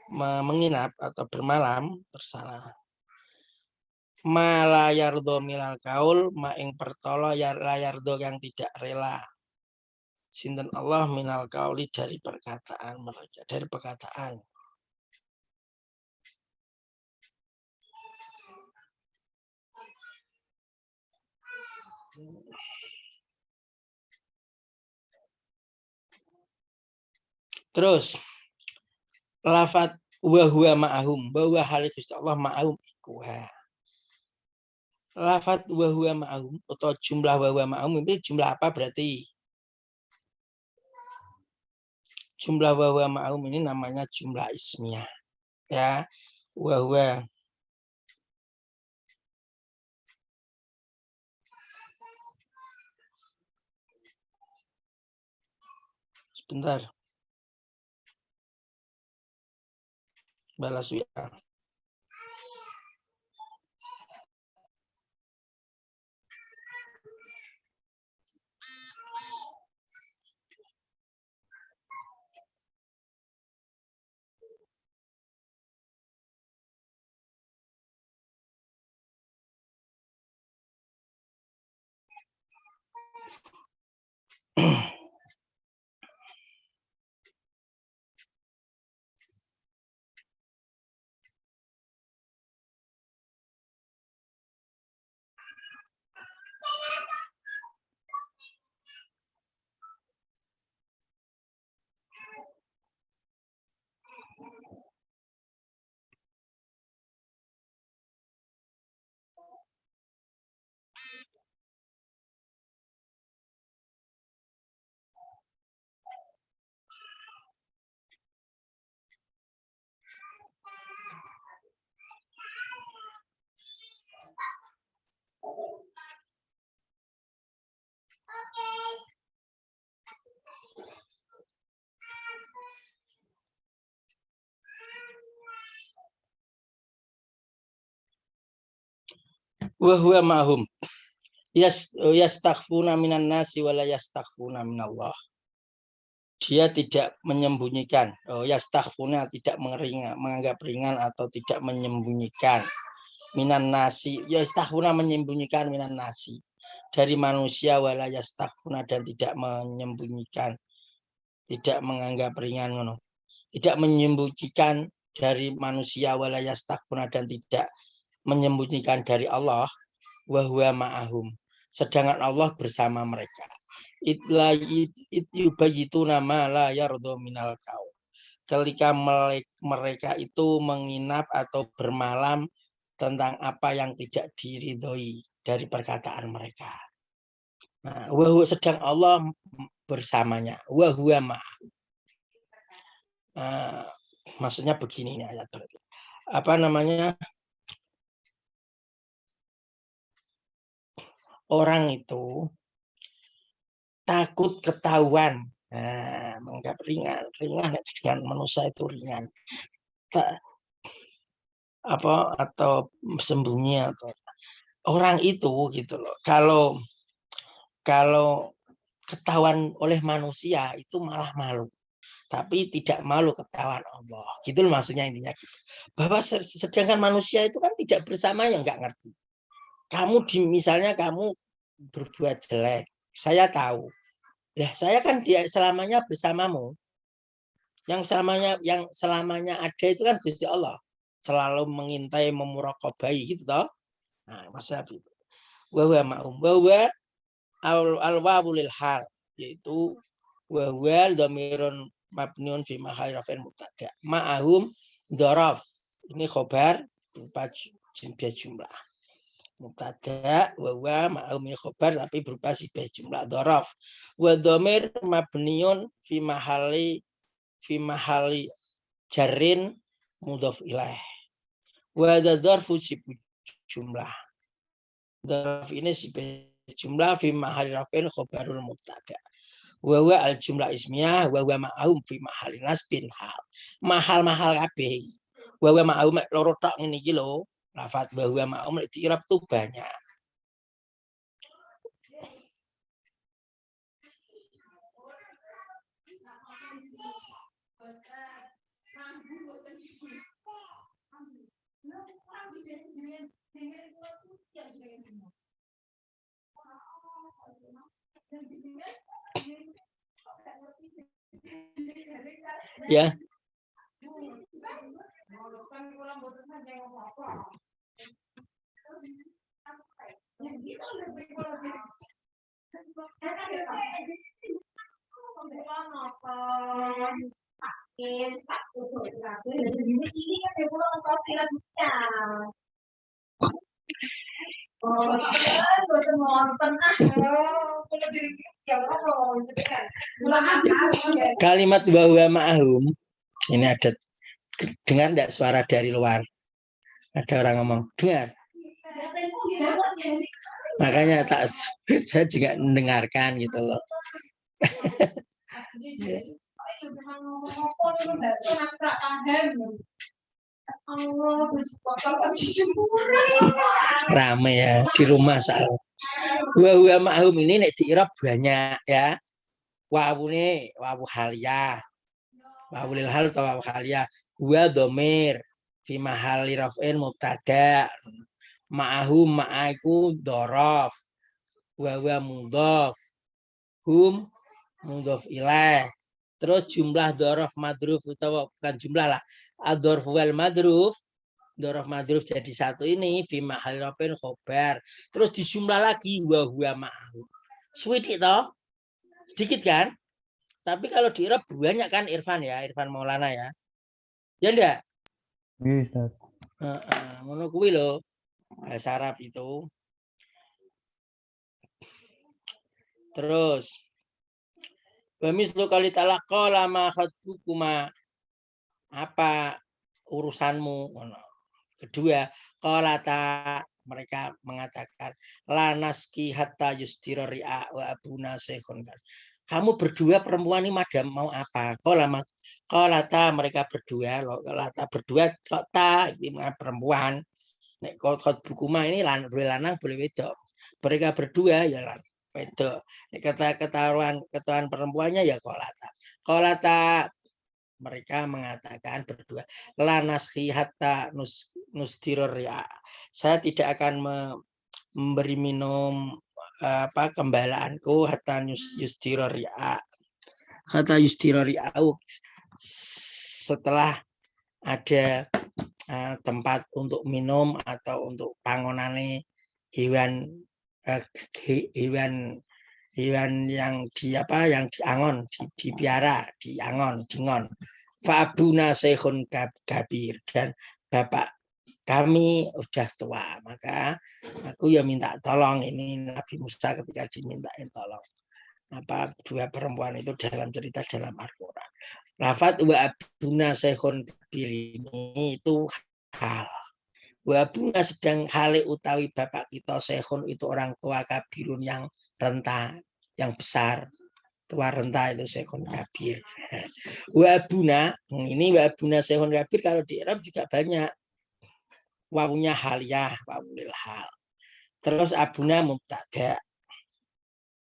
menginap atau bermalam bersalah. Ma la yardo milal kaul ma ing pertolo la yardo yang tidak rela. Sinten Allah minal kauli dari perkataan mereka, dari perkataan. Terus lafat wa huwa ma'ahum, bahwa hal Gusti Allah ma'ahum iku. Lafat wa huwa ma'ahum atau jumlah wa huwa ma'ahum ini jumlah apa berarti? Jumlah wa huwa ma'ahum ini namanya jumlah ismiyah. Ya, wa huwa sebentar. Balas WA. Wa huwa ma'hum. Yastakhfuna minan nasi wa la yastakhfuna minallah. Dia tidak menyembunyikan. Yastakhfuna tidak menganggap ringan atau tidak menyembunyikan. Minan nasi. Yastakhfuna menyembunyikan minan nasi. Dari manusia wa la yastakhfuna dan tidak menyembunyikan. Tidak menganggap ringan. Tidak menyembunyikan dari manusia wa la yastakhfuna dan tidak menyembunyikan dari Allah. Wa huwa ma'ahum. Sedangkan Allah bersama mereka. Yubayituna ma la yardo minal qaul. Ketika mereka itu menginap atau bermalam tentang apa yang tidak diridhoi dari perkataan mereka. Nah, sedang Allah bersamanya. Wa huwa ma'ahum. Maksudnya begini ini ayat. Apa namanya? Orang itu takut ketahuan. Nah, menganggap ringan dengan manusia itu ringan. Atau sembunyi atau orang itu gitu loh. Kalau ketahuan oleh manusia itu malah malu. Tapi tidak malu ketahuan Allah. Gitu loh maksudnya intinya. Bahwa sedangkan manusia itu kan tidak bersama yang nggak ngerti. Misalnya kamu berbuat jelek, saya tahu. Ya, saya kan selamanya bersamamu. Yang selamanya ada itu kan Gusti Allah. Selalu mengintai, memuraqabai gitu toh. Nah, masa itu. Wa huwa ma'hum. Wa huwa al-wawul hal, yaitu wa huwa dhamirun mabniun fi mahalli raf'in mubtada. Ma'ahum dzaraf. Ini khobar berupa jumlah. mubtada wa ma'hum min khobar tapi berupa sibah jumlah dzaraf. Wa dhamir mabniun fi mahali jarrin mudhaf ilaih. Wa dzarfu sibah jumlah. Dzaraf ini sibah jumlah fi mahali rafin khobarul mubtada. Wa al jumlah ismiyah wa ma'hum fi mahali nasbin hal. Mahal-mahal kabeh. Wa ma'hum loro tok ngene iki lho. Lafaz bahwa ma'hum di i'rab tuh banyak. Ya. Kalimat bahwa ma'hum ini ada, dengar enggak suara dari luar? Ada orang ngomong, dengar. Makanya saya juga mendengarkan gitu loh. Rame ya di rumah soal. Wa ma'hum ini nek di i'rab banyak ya. Wawune wawu haliyah. Wawul hal atau wawu haliyah. Wa dhamir fi mahali raf'in mubtada. Ma'hum ma'aiku dzaraf. Wa mudhaf. Hum mudhaf ilaih. Terus jumlah dzaraf madruf atau bukan jumlah lah. Ad-dzarf wal madruf. Dzaraf madruf jadi satu ini fi mahali raf'in khobar. Terus dijumlah lagi wa huwa ma'hum. Suwiti toh? Sedikit kan? Tapi kalau di Arab banyak kan Irfan ya, Irfan Maulana ya. Ya enggak? Iya, Ustaz. Ngono kuwi lho. Bahasa Arab itu. Terus wa mislu qali talaqa lama khatbukuma, apa urusanmu? Kedua, qalata mereka mengatakan lanaski hatta yustira ri'a wa abuna syekhun. Kamu berdua perempuan ini madam mau apa? Qalata mereka berdua, qalata berdua ta perempuan. Nek khatbukuma ini lanang boleh wedok. Mereka berdua ya wedok. Nek ketahuan perempuannya ya qalata mereka mengatakan berdua lanaski hatta nusdiror ya. Saya tidak akan memberi minum kembalaanku hatta yusdiror ya. Kata yusdiror ya setelah ada tempat untuk minum atau untuk pangonane hewan yang diangon, dipiara, dingon. Fa'abuna syekhun kabir, dan bapak kami udah tua, maka aku ya minta tolong. Ini Nabi Musa ketika dimintain tolong. Dua perempuan itu dalam cerita dalam Al-Quran. Lafaz wa abuna syekhun kabir ini itu hal. Wa abuna sedang hale utawi bapak kita syekhun itu orang tua kabirun yang renta, yang besar. Tua renta itu syekhun kabir. Wa abuna, ini wa abuna syekhun kabir kalau di Arab juga banyak. Wawunya haliyah, wawulil hal. Terus abuna mubtada.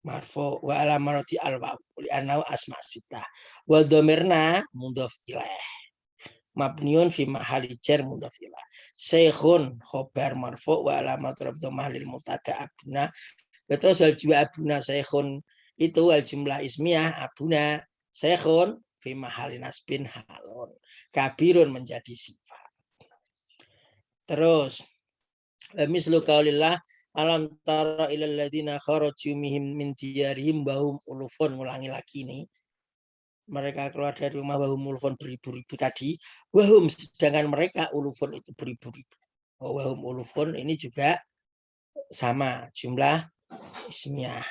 Marfu wa alamarati al-waw li annahu asma sitah. Wa dhamirna mudhaf ilaih. Mabniun fi mahali jar mudhaf ilaih. Syekhun khobar marfu wa alamatu dhamma lil mubtada abuna. Terus wal jua abuna syekhun itu wal jumlah ismiyah abuna syekhun fi mahali nasbin halun. Kabirun menjadi sifat. Terus mislu qaulillah alam tara ilal ladzina kharaju min diyarihim bahum ulufun. Ulangi lagi nih. Mereka keluar dari rumah bahum ulufun beribu-ribu tadi. Wahum sedangkan mereka ulufun itu beribu-ribu. Wahum ulufun ini juga sama jumlah ismiyah.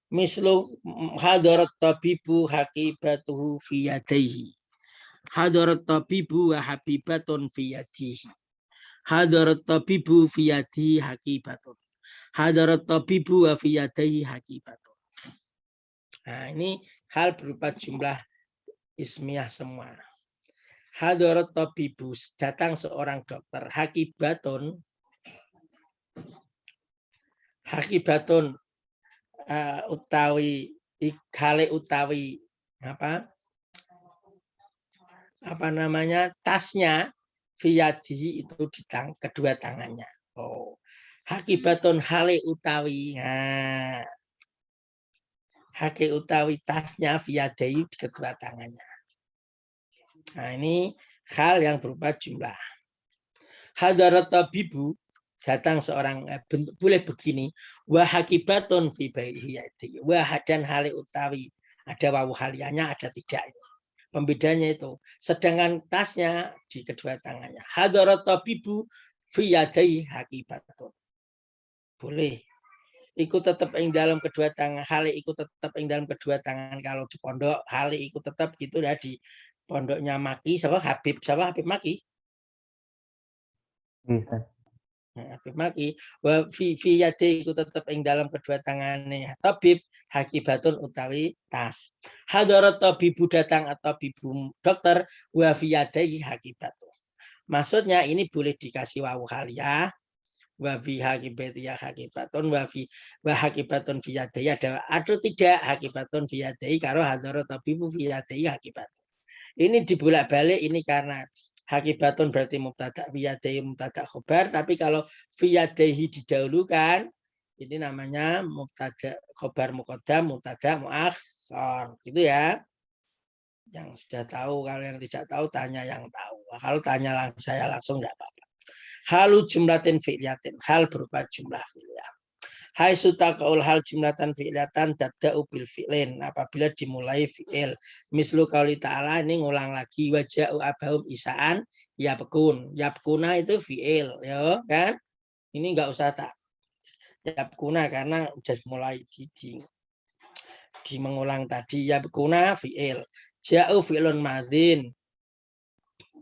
Mislu hadarat tabibu hakibatuhu fi yadayhi. Hadarat tabibu wa habibatun fi yadihi. Hadarat tabibu fi yadihi hakibatun. Hadarat tabibu wa fi yadayhi hakibatun. Nah, ini hal berupa jumlah ismiyah semua. Hadarat tabibu, datang seorang dokter. Hakibatun utawi kale utawi apa namanya tasnya fiyadihi itu di kedua tangannya. Oh, hakibatun hale utawi hake utawi tasnya fiyadihi di kedua tangannya. Nah, ini hal yang berupa jumlah. Hadarat tabibu, datang seorang bentuk boleh begini, wa hakibatun fi baihiyati, wa dan hale utawi, ada wawu halianya, ada tidak. Pembedanya itu. Sedangkan tasnya di kedua tangannya. Hadarat tabibu fi yadai hakibatun. Boleh. Ikut tetap ing dalam kedua tangan, hale ikut tetap ing dalam kedua tangan kalau di pondok, hale ikut tetap gitu ya di pondoknya Maki, siapa Habib Maki. Bisa. Habib Maki wa fi yadi iku tetep ing dalam kedua tangane tabib hakibatun utawi tas. Hadarat tabibu datang atau tabibu dokter wa fi yadi hakibatun. Maksudnya ini boleh dikasih wawu haliyah wa fi hakibati hakibatun wa hakibatun fi yadi ada atau tidak hakibatun fi yadi karo hadarat tabibu fi yadi hakibatun. Ini dibolak-balik ini karena hakibatun berarti mubtada fiyadaihi mubtada khobar, tapi kalau fiyadaihi didahulukan ini namanya mubtada khobar muqaddam mubtada muakhar gitu ya. Yang sudah tahu, kalau yang tidak tahu tanya yang tahu. Kalau tanya saya langsung enggak apa-apa. Halu jumlatin fi'liyatin, hal berupa jumlah fi'liyah. Hai suta kaul hal jumlatan fi'latan tabda'u bil fi'lin, apabila dimulai fi'il. Mislu qauli ta'ala, ini ngulang lagi, waja'u abahum isa'an yabkun. Yabkuna itu fi'il, ya kan? Ini enggak usah tak yabkuna karena udah mulai di mengulang tadi. Yabkuna fi'il. Ja'u fi'lun madhin.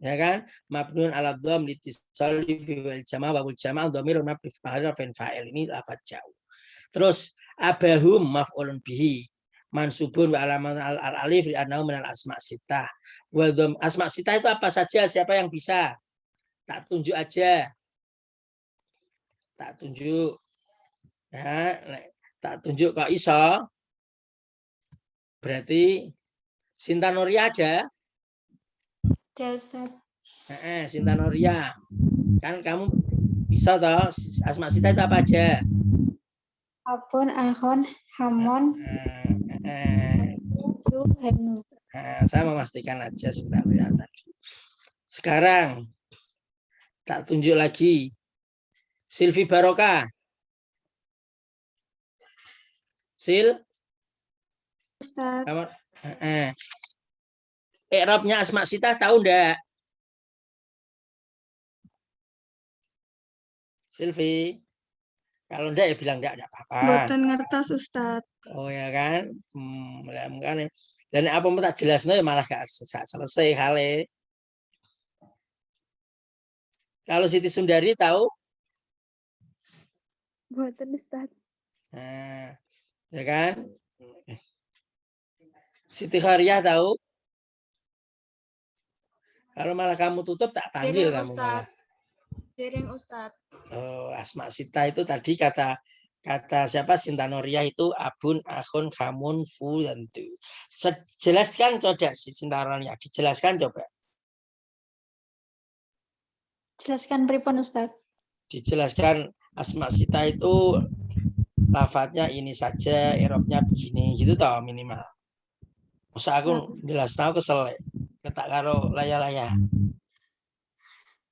Ya kan? Mabnun ala dham litisali bil jama' wa bil jama' dhamirun mabni fa'il. Ini lafaz ja'u. Terus abahum maf'ulun bihi mansubun wa alamat al-alif li'annahu minal asma' sitah. Wa asma' sitah itu apa saja? Siapa yang bisa? Tak tunjuk aja. Tak tunjuk. Ya, tak tunjuk kok iso. Berarti Sinta Nuria ada? Ada, Ustaz. Sinta Nuria. Kan kamu bisa toh? Asma' sitah itu apa aja? Abun, ahon, hamon, henu. Saya memastikan aja sebentar tadi. Sekarang tak tunjuk lagi. Silvi Baroka. Ustaz. I'rabnya asma sitah tahu enggak? Silvi. Kalau enggak ya bilang enggak apa-apa. Boten ngertos, Ustaz. Oh ya kan? Kan. Dan apa mau tak jelasno ya malah gak selesai hale. Kalau Siti Sundari tahu? Boten, Ustaz. Nah, ya kan? Siti Khariah tahu? Kalau malah kamu tutup tak panggil kamu malah. Dereng, Ustaz. Oh, asma sita itu tadi kata siapa Sinta Nuria itu abun, akhun, hamun, fu dan itu. Jelaskan coba si Sinta Nuria, dijelaskan coba. Jelaskan pripun, Ustaz. Dijelaskan asma sita itu lafadznya ini saja, i'rabnya begini gitu toh minimal. Masa aku jelas tahu kesel ketak karo laya-laya.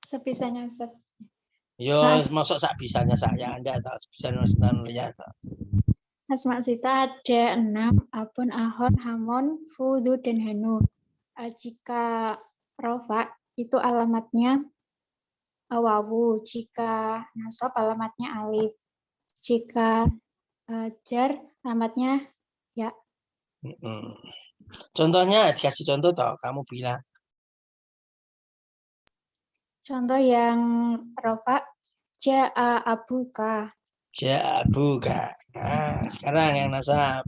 Sebisanya, Ustaz. Yo, masuk sak bisanya saya, Anda tak bisa Sinta Nuria. Asma sita ada 6, abun, ahon, hamon, fu, dhu, dan hanu. Jika rofa itu alamatnya wawu, jika nasab alamatnya alif. Jika jar, alamatnya ya. Contohnya dikasih contoh toh, kamu bilang. Contoh yang rofa, ja'a abuka. Jabuka. Nah, sekarang yang nasab.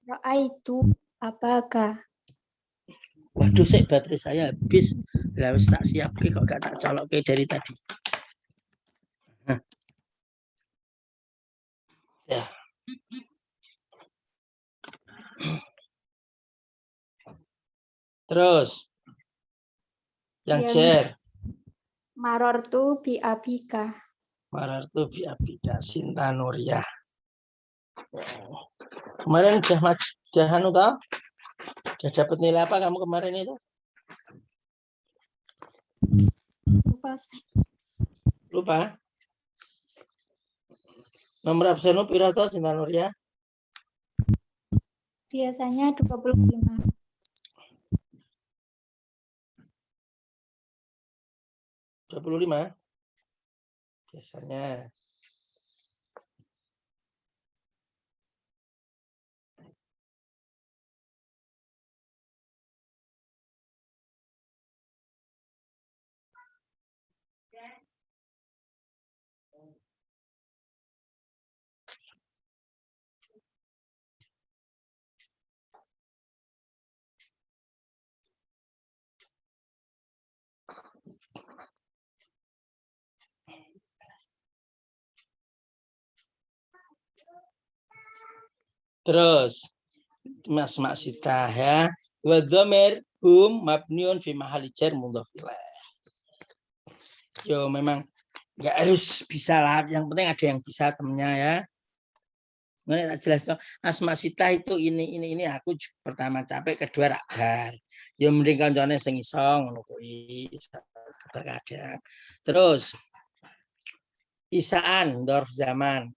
Ra'aitu abaka. Waduh, baterai saya habis. Harus tak siap kok gak tak colok dari tadi. Nah. Ya. Terus yang jer. Marortu bi abika. Marartu bi abika Sinta Nuriyah. Kemarin udah anu tau? Udah dapat nilai apa kamu kemarin itu? Lupa? Nomor absen pira to Sinta Nuriyah? Biasanya 25. 25? Biasanya. Terus Mas Maksitah ya. Wa dhamir hum mabniun fi mahali jar mudhaf ilaih. Yo memang nggak harus bisa lah, yang penting ada yang bisa temennya ya. Mana tak jelas toh. Asma sita itu ini aku pertama capek, kedua ragar. Ya mending kancane sing iso ngono kuwi terkadang. Terus isaan dorf zaman.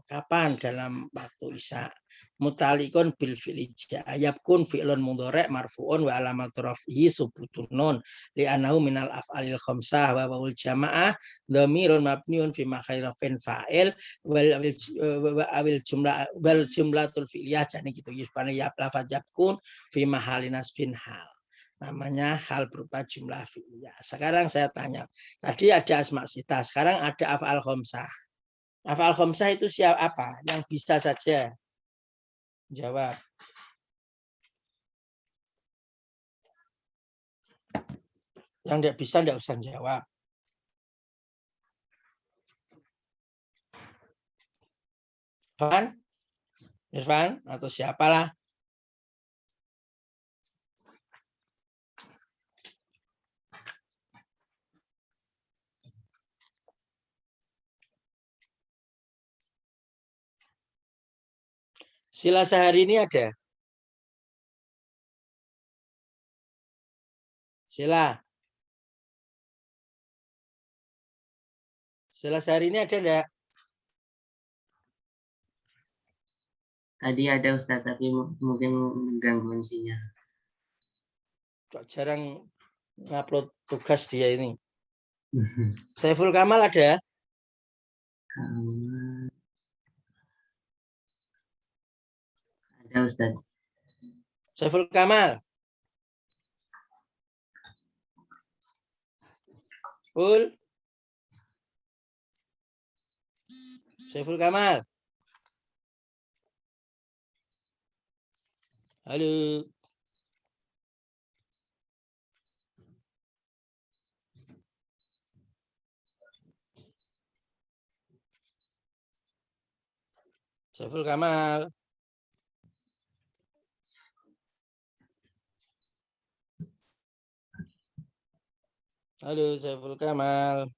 Kapan dalam waktu isa? Mutalikun bil fi'li yakun fi'lun mudhari' marfu'un wa alamatu raf'ihi subutun nun li'annahu minal af'alil khamsah wa waul jamaah dhamirun mabniun fi makhirafin fa'il wal jumlah wal jumlatul fi'liyah jadi gitu yusbana ya lafaz yakun fi mahali nasbin hal. Namanya hal berupa jumlah fi'liyah. Sekarang saya tanya, tadi ada asma sita, sekarang ada af'al khamsah. Af'al khamsah itu siapa apa? Yang bisa saja jawab. Yang tidak bisa tidak usah jawab. Irfan atau siapalah. Sila sehari ini ada? Sila sehari ini ada enggak? Tadi ada Ustaz, tapi mungkin mengganggu sinyal. Kok jarang ngupload tugas dia ini. Saiful Kamal ada? Ada Ustaz. Saiful Kamal. Saiful Kamal. Halo. Saiful Kamal. Halo Saiful Kamal.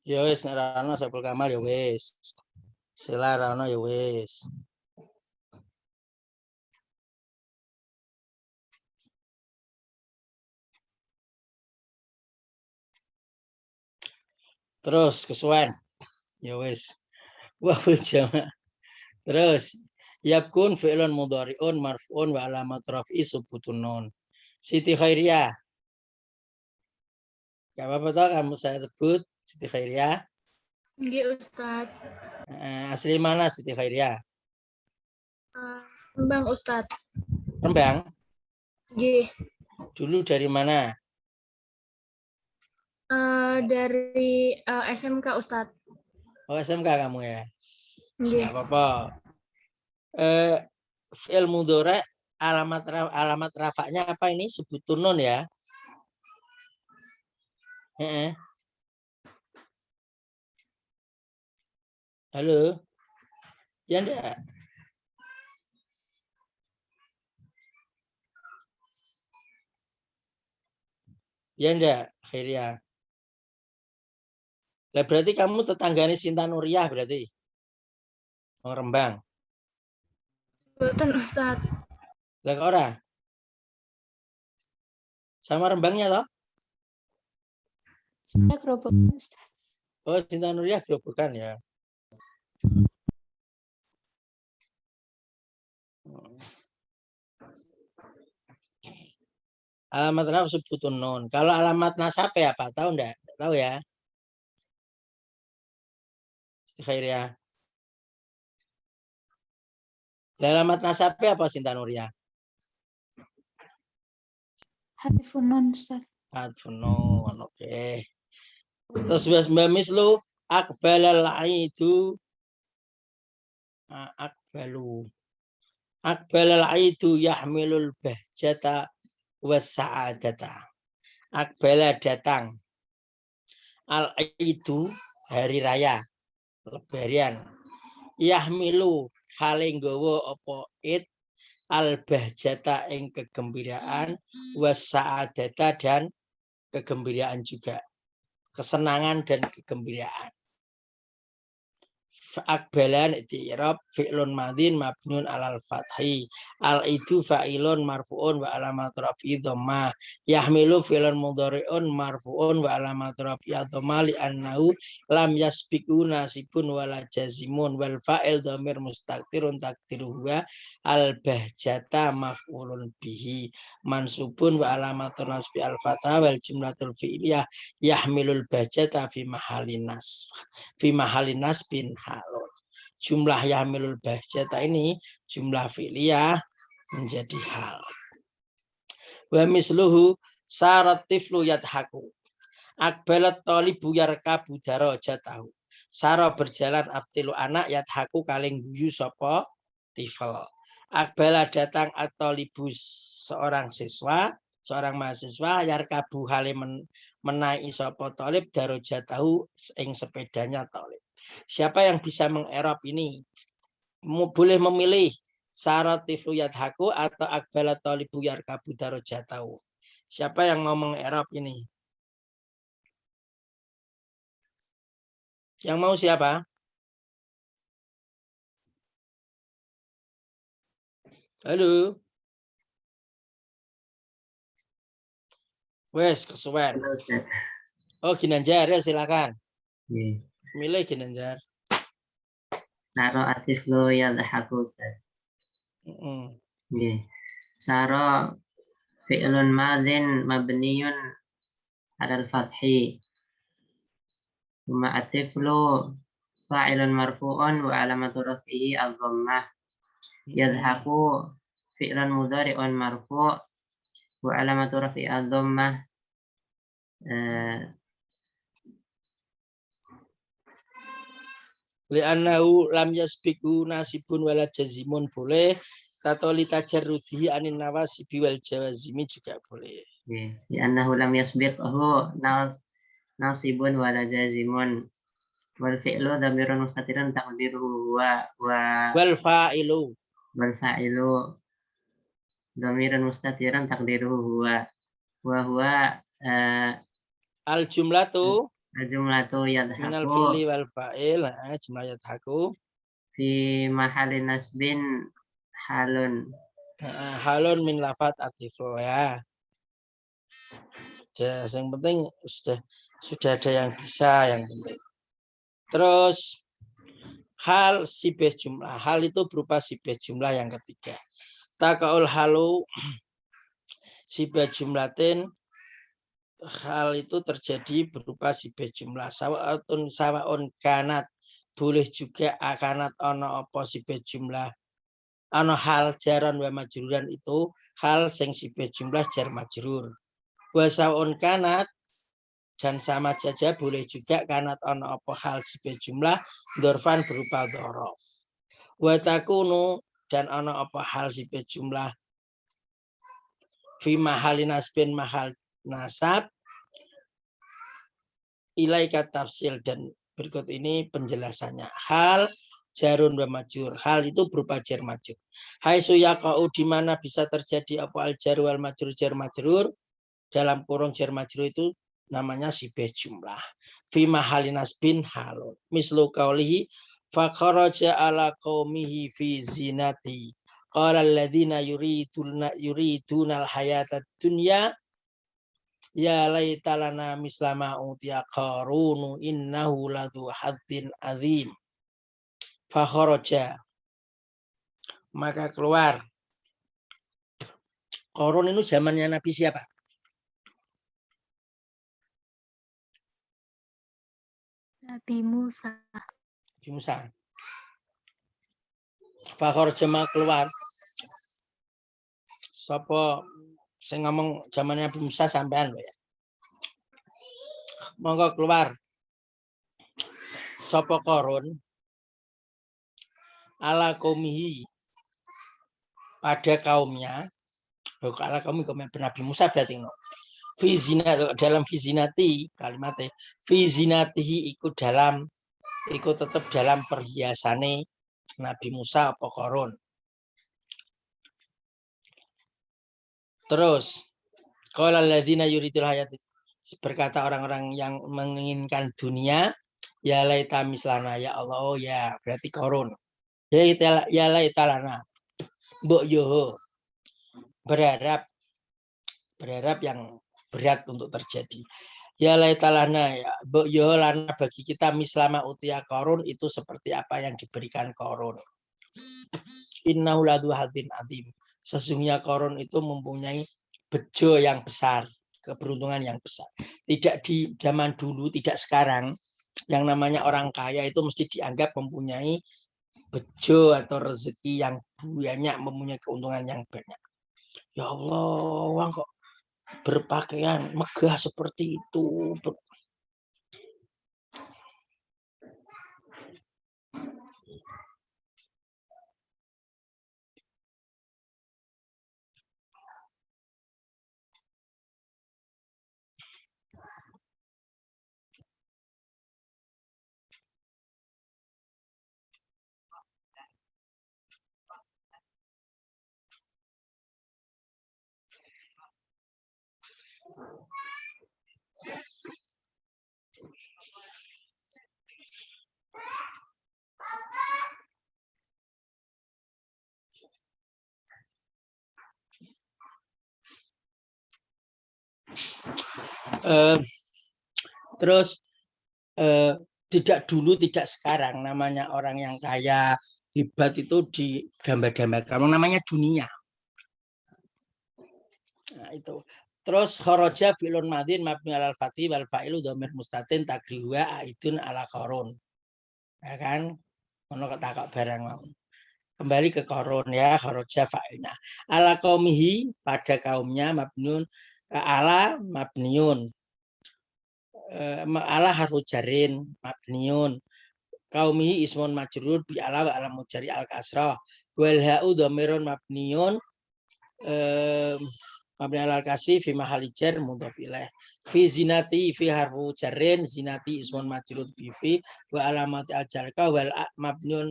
Ya wis nek ra ono Saiful Kamal ya wis. Sila ra ono ya wis. Terus kesuwen. Ya wis. Wah jama. Terus yakun fi'lun mudhari'un marfu'un wa alamat raf'i subutun nun. Siti Khairia. Gak apa-apa toh kamu saya sebut Siti Khairia. Nggih, Ustaz. Asli mana Siti Khairia? Rembang, Ustaz. Rembang. Nggih. Dulu dari mana? Dari SMK, Ustaz. Oh SMK kamu ya. Nggih. Enggak apa-apa. Fi'il mudhari alamat rafa'nya apa ini? Subutun nun ya. Halo. Ya enggak? Ya enggak, Khairia. Lah berarti kamu tetanggane Sinta Nuriyah berarti. Wong Rembang. Betul, Ustaz. Lah kok ora? Sama Rembangnya toh? Saya gerobokan Ustaz. Oh, Sinta Nuriyah gerobokan ya. Alamat raf subutun nun. Kalau alamat nasab ya apa? Tahu enggak? Enggak tahu ya. Khairia. Alamat nasab apa Sinta Nuriyah? Hadfun nun Ustaz. Hadfun nun. Oke. Terus Mbak Mislu akbalal aidu akbalu. Akbalal aidu yahmilul bahjata wasa'adata. Akbala datang. Al-aidu hari raya. Lebaran. Yahmilu halenggawa apa id al-bahjata ing kegembiraan wasa'adata dan kegembiraan juga. Kesenangan dan kegembiraan. Akbalan i'rab fi'lun madin mabnun alal fathi al itu fa'ilun marfu'un wa alamat raf'i dhamma yahmilu fi'lun mudhari'un marfu'un wa alamat raf'i dhamma li annahu lam yasbiqu nasibun wala jazimun wal fa'il dhamir mustaqtirun taqdiruhu al bahjata maf'ulun bihi mansubun wa alamat nasbi al fathah wal jumlatul fi'liyah yahmilul bahjata fi mahallin nasbin halun. Jumlah yahmilul bahjata ini jumlah fi'liyah menjadi hal. Wa misluhu sarat tiflu yadhaku. Akbalat talibu yarkabu darajatahu. Sara berjalan aftilu anak yadhaku kaling guyu sapa tifel. Akbala datang at-talibu seorang siswa, seorang mahasiswa yarkabu hale menaiki sapa talib darajatahu ing sepedanya talib. Siapa yang bisa mengerop ini? Boleh memilih syarat tiflu yadhaku atau akbala talibu yarkabu darajatahu. Siapa yang mau mengerop ini? Yang mau siapa? Halo. Wes kesuwen. Halo, Ustaz. Oh Ginanjar ya silakan. Nggih. Milih Ginanjar. Saro atiflu yadhaku, Ustaz. Nggih. Saro fi'lun madin mabniyun alal fathi. Thumma atiflu fa'ilun marfu'un wa alamatu raf'ihi ad-dhammah. Yadhaku fi'lun mudhari'un marfu' wa alamatu raf'i ad-dhammah. Li'annahu lam yasbiqu nasibun wala jazimun boleh. Tatoli tajarrudihi anin nawasibi wal jawazimi juga boleh. Li'annahu lam yasbiqhu nasibun wala jazimun. Wal fi'lu dhamirun mustatirun taqdiruhu wa Wal fa'ilu. wal fa'ilu dhamirun mustatirun taqdiruhu wa huwa Al jumlatu Jumlatu minal yadhaku fi'li wal fa'il, jumlah yadhaku. fi mahali nasbin halun. Halun min lafat atifo ya. Yang penting sudah ada yang bisa, yang penting. Terus hal sibeh jumlah. Hal itu berupa sibeh jumlah yang ketiga. Takaul halu sibeh jumlatin. Hal itu terjadi berupa sibeh jumlah. Sawaun kanat. Boleh juga akanat ono opo sibeh jumlah. Ono hal jaran wa majruran itu hal sing sibeh jumlah jar majrur. Wa sawaun kanat dan sama saja boleh juga kanat ono opo hal sibeh jumlah dorfan berupa dorof. Wa takunu dan ono opo hal sibeh jumlah fi mahali nasbin mahal nasab ilaika tafsil dan berikut ini penjelasannya. Hal jarun wa majur. Hal itu berupa jar majur. Hai suyaqau di mana bisa terjadi apa al jar wal majrur jar majrur dalam kurung jar majrur itu namanya sibeh jumlah. Fi mahali nasbin halun. Mislu qaulihi fa kharaja ala qaumihi fi zinati. Qala alladziina yuriduna al-hayata dunya ya laitalana mislama utiya qarunu innahu ladzu haddin adzim. Fa kharaja maka keluar. Qarun itu zamannya Nabi siapa? Nabi Musa. Nabi Musa. Fa kharaja keluar. Sapa sing ngomong zamannya Nabi Musa sampean lho ya. Monggo keluar. Sapa Qarun ala qaumihi pada kaumnya. Ala kaum Nabi Musa berarti no. Fi zinati dalam fi zinati kalimatnya fi zinatihi ikut tetap dalam perhiasane Nabi Musa apa Qarun. Terus qala alladziina yuridul hayat berkata orang-orang yang menginginkan dunia ya laita mislana ya Allah oh ya berarti Qarun. Ya laita lana. Mbok yo berharap yang berat untuk terjadi. Ya laita lana ya mbok yo lana bagi kita mislama utia Qarun itu seperti apa yang diberikan Qarun. Innahu ladzu haddin adzim. Sesungguhnya Qarun itu mempunyai bejo yang besar, keberuntungan yang besar. Tidak di zaman dulu, tidak sekarang. Yang namanya orang kaya itu mesti dianggap mempunyai bejo atau rezeki yang banyak, mempunyai keuntungan yang banyak. Ya Allah, wong kok berpakaian megah seperti itu. Terus tidak dulu tidak sekarang namanya orang yang kaya hebat itu digambar-gambarkan namanya dunia. Nah, itu. Terus kharaja fi'lun madin mabni alal fathi wal fa'ilu dhamir mustatin takriwa aidun ala Qarun. Ya kan? Ono ketakok barang mau. Kembali ke Qarun ya, kharaja fa'ilnya. Ala qaumihi pada kaumnya mabniun ala mabniun. Ala harfu jarin mabniun. Qaumihi ismun majrur bi ala wa alam mujari al kasrah. Wal ha'u dhamirun mabniun mabni alal kasri fi mahali jar mudhaf ilaih. Fi zinati fi harfu jarrin zinati ismun majrur bi fi wa alamat al jarka wal mabniun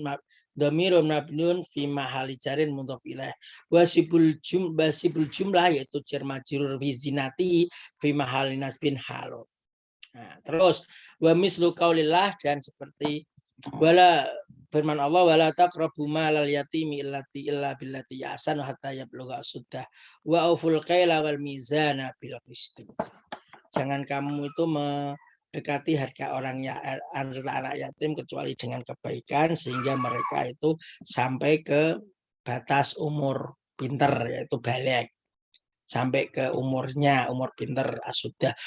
dhamirun mabniun fi mahali jarin mudhaf ilaih. Wasibul jumlah yaitu jar majrur fi zinati fi mahali nasbin halun. Nah, terus wa mislu qaulillah, dan seperti wala firman Allah, wala taqrabu malal yatimi illa billati ahsanu hatta yablugha asuddah wa auful kaila wal mizana bil qisti. Jangan kamu itu mendekati harga orang anak yatim kecuali dengan kebaikan sehingga mereka itu sampai ke batas umur pinter, yaitu balik. Sampai ke umur pinter sudah.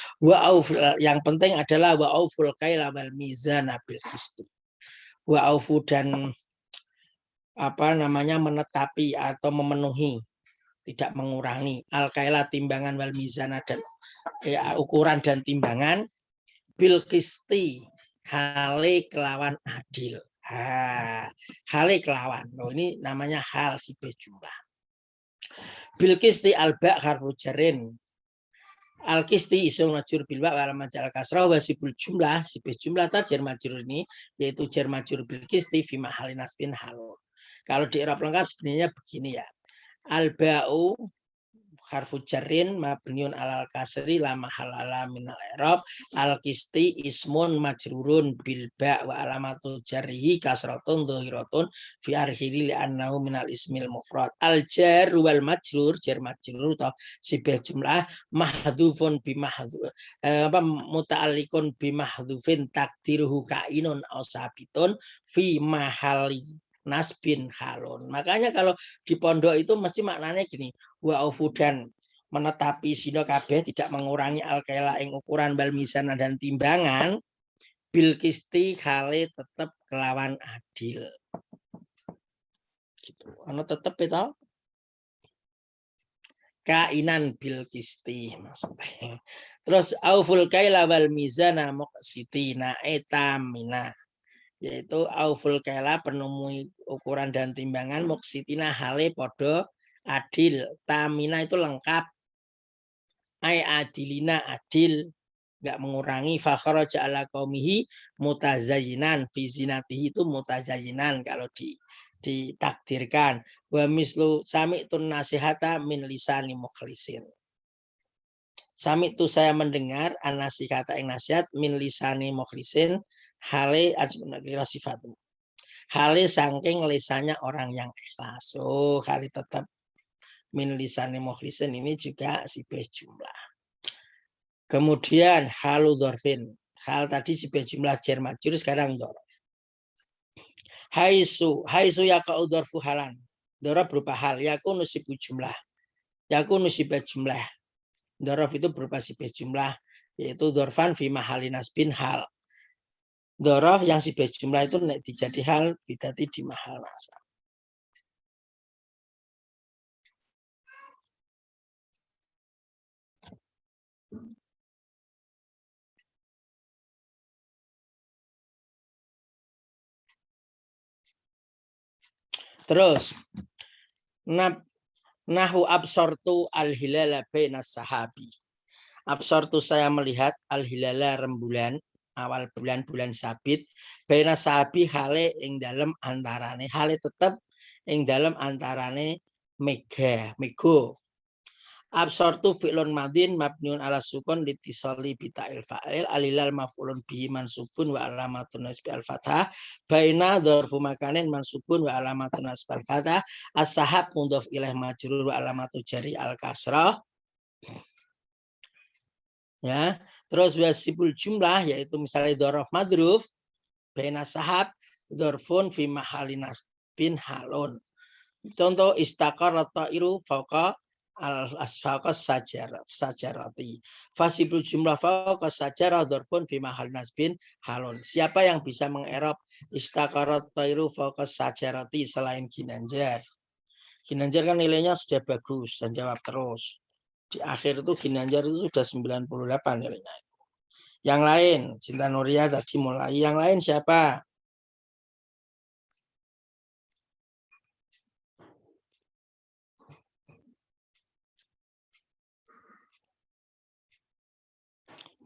Yang penting adalah wa auful kaila wal mizana bil qisti. Wa aufu, dan menetapi atau memenuhi, tidak mengurangi, al kaila timbangan wal mizana, dan ukuran dan timbangan, bil qisti hale kelawan adil. Hale kelawan. Ini namanya hal sibah jumlah. Bil qisti alba harfu jarin. Al qisti isu majrur bil ba wal majal kasrah wa sibul jumlah. Sibah jumlah jar majrur ini yaitu jar majrur bil qisti fi mahali nasbin halun. Kalau di i'rab lengkap sebenarnya begini ya. Al ba'u harfu jarrin mabniun alal kasri la mahalla min al-i'rab. Al qisti ismun majrurun bil ba' wa alamatu jarrihi kasratun dhahiratun fi akhiri li annahu min al ismil mufrad. Al jar wal majrur, jar majrur atau sibah jumlah mahdhufun bi mahdhuf muta'alliqun bi mahdhufin takdiruhu kainun aw sabitun fi mahali nasbin halun. Makanya kalau di pondok itu mesti maknanya gini, wa aufu, dan menetapi sino kabeh, tidak mengurangi al kaila ing ukuran bal mizana dan timbangan, bil qisti hale tetap kelawan adil. Gitu. Ana tetep itu kainan bil qisti maksudnya. Terus auful kaila wal mizana muqsitina etamina, yaitu auful kaila penemui ukuran dan timbangan, muqsitina hale podo adil, tamina itu lengkap, ai adilina adil, enggak mengurangi, fakharaja ala qaumihi mutazayyinan, fi zinatihi itu mutazayyinan kalau ditakdirkan, wa mislu sami'tun nasihata min lisani mukhlisin. Sami itu saya mendengar an-nasihata ing nasihat min lisani mukhlisin hale sifatu. Hale saking lisannya orang yang ikhlas. Oh, hale tetap min lisani mukhlisin ini juga sibah jumlah. Kemudian halu dzarfin. Hal tadi sibah jumlah jar majrur, sekarang dzarf. Haisu yaqa'u dzarfu halan. Dzarf berupa hal, yakunu sibah jumlah. Yakunu sibah jumlah. Dzarf itu berupa sibah jumlah, yaitu dzarfan fi mahali nasbin hal. Dzaraf yang sibah jumlah itu nek dijadi hal bidati di mahal nasab. Terus nahu absortu al-hilala bainas sahabi. Absortu saya melihat al-hilala rembulan, awal bulan-bulan sabit, bainas sahabi hale ing dalam antarane, hale tetap ing dalam antarane mego. Absortu fi'lun madin mabniun ala sukun litisali bita'il fa'il alilal maf'ulun bihi mansubun wa alamatun nasbi al-fathah baina dzarfu makanin mansubun wa alamatun nasbi al-fathah as-sahab mudhaf ilaih majrur wa alamatu jari al-kasrah. Ya, terus wasibul jumlah yaitu misalnya dzaraf madruf baina sahab dzarfun fi mahali nasbin halun. Contoh istaqarra ta'iru fauqa al-asfaqas sajarati. Fasibul jumlah fauqas sajarah dzarfun fi mahal nasbin halun. Siapa yang bisa mengerop istaqarrat tairu fauqas sajarati selain Ginanjar? Ginanjar kan nilainya sudah bagus dan jawab terus. Di akhir itu Ginanjar itu sudah 98 nilainya. Yang lain, Cinta Nuria tadi mulai. Yang lain siapa?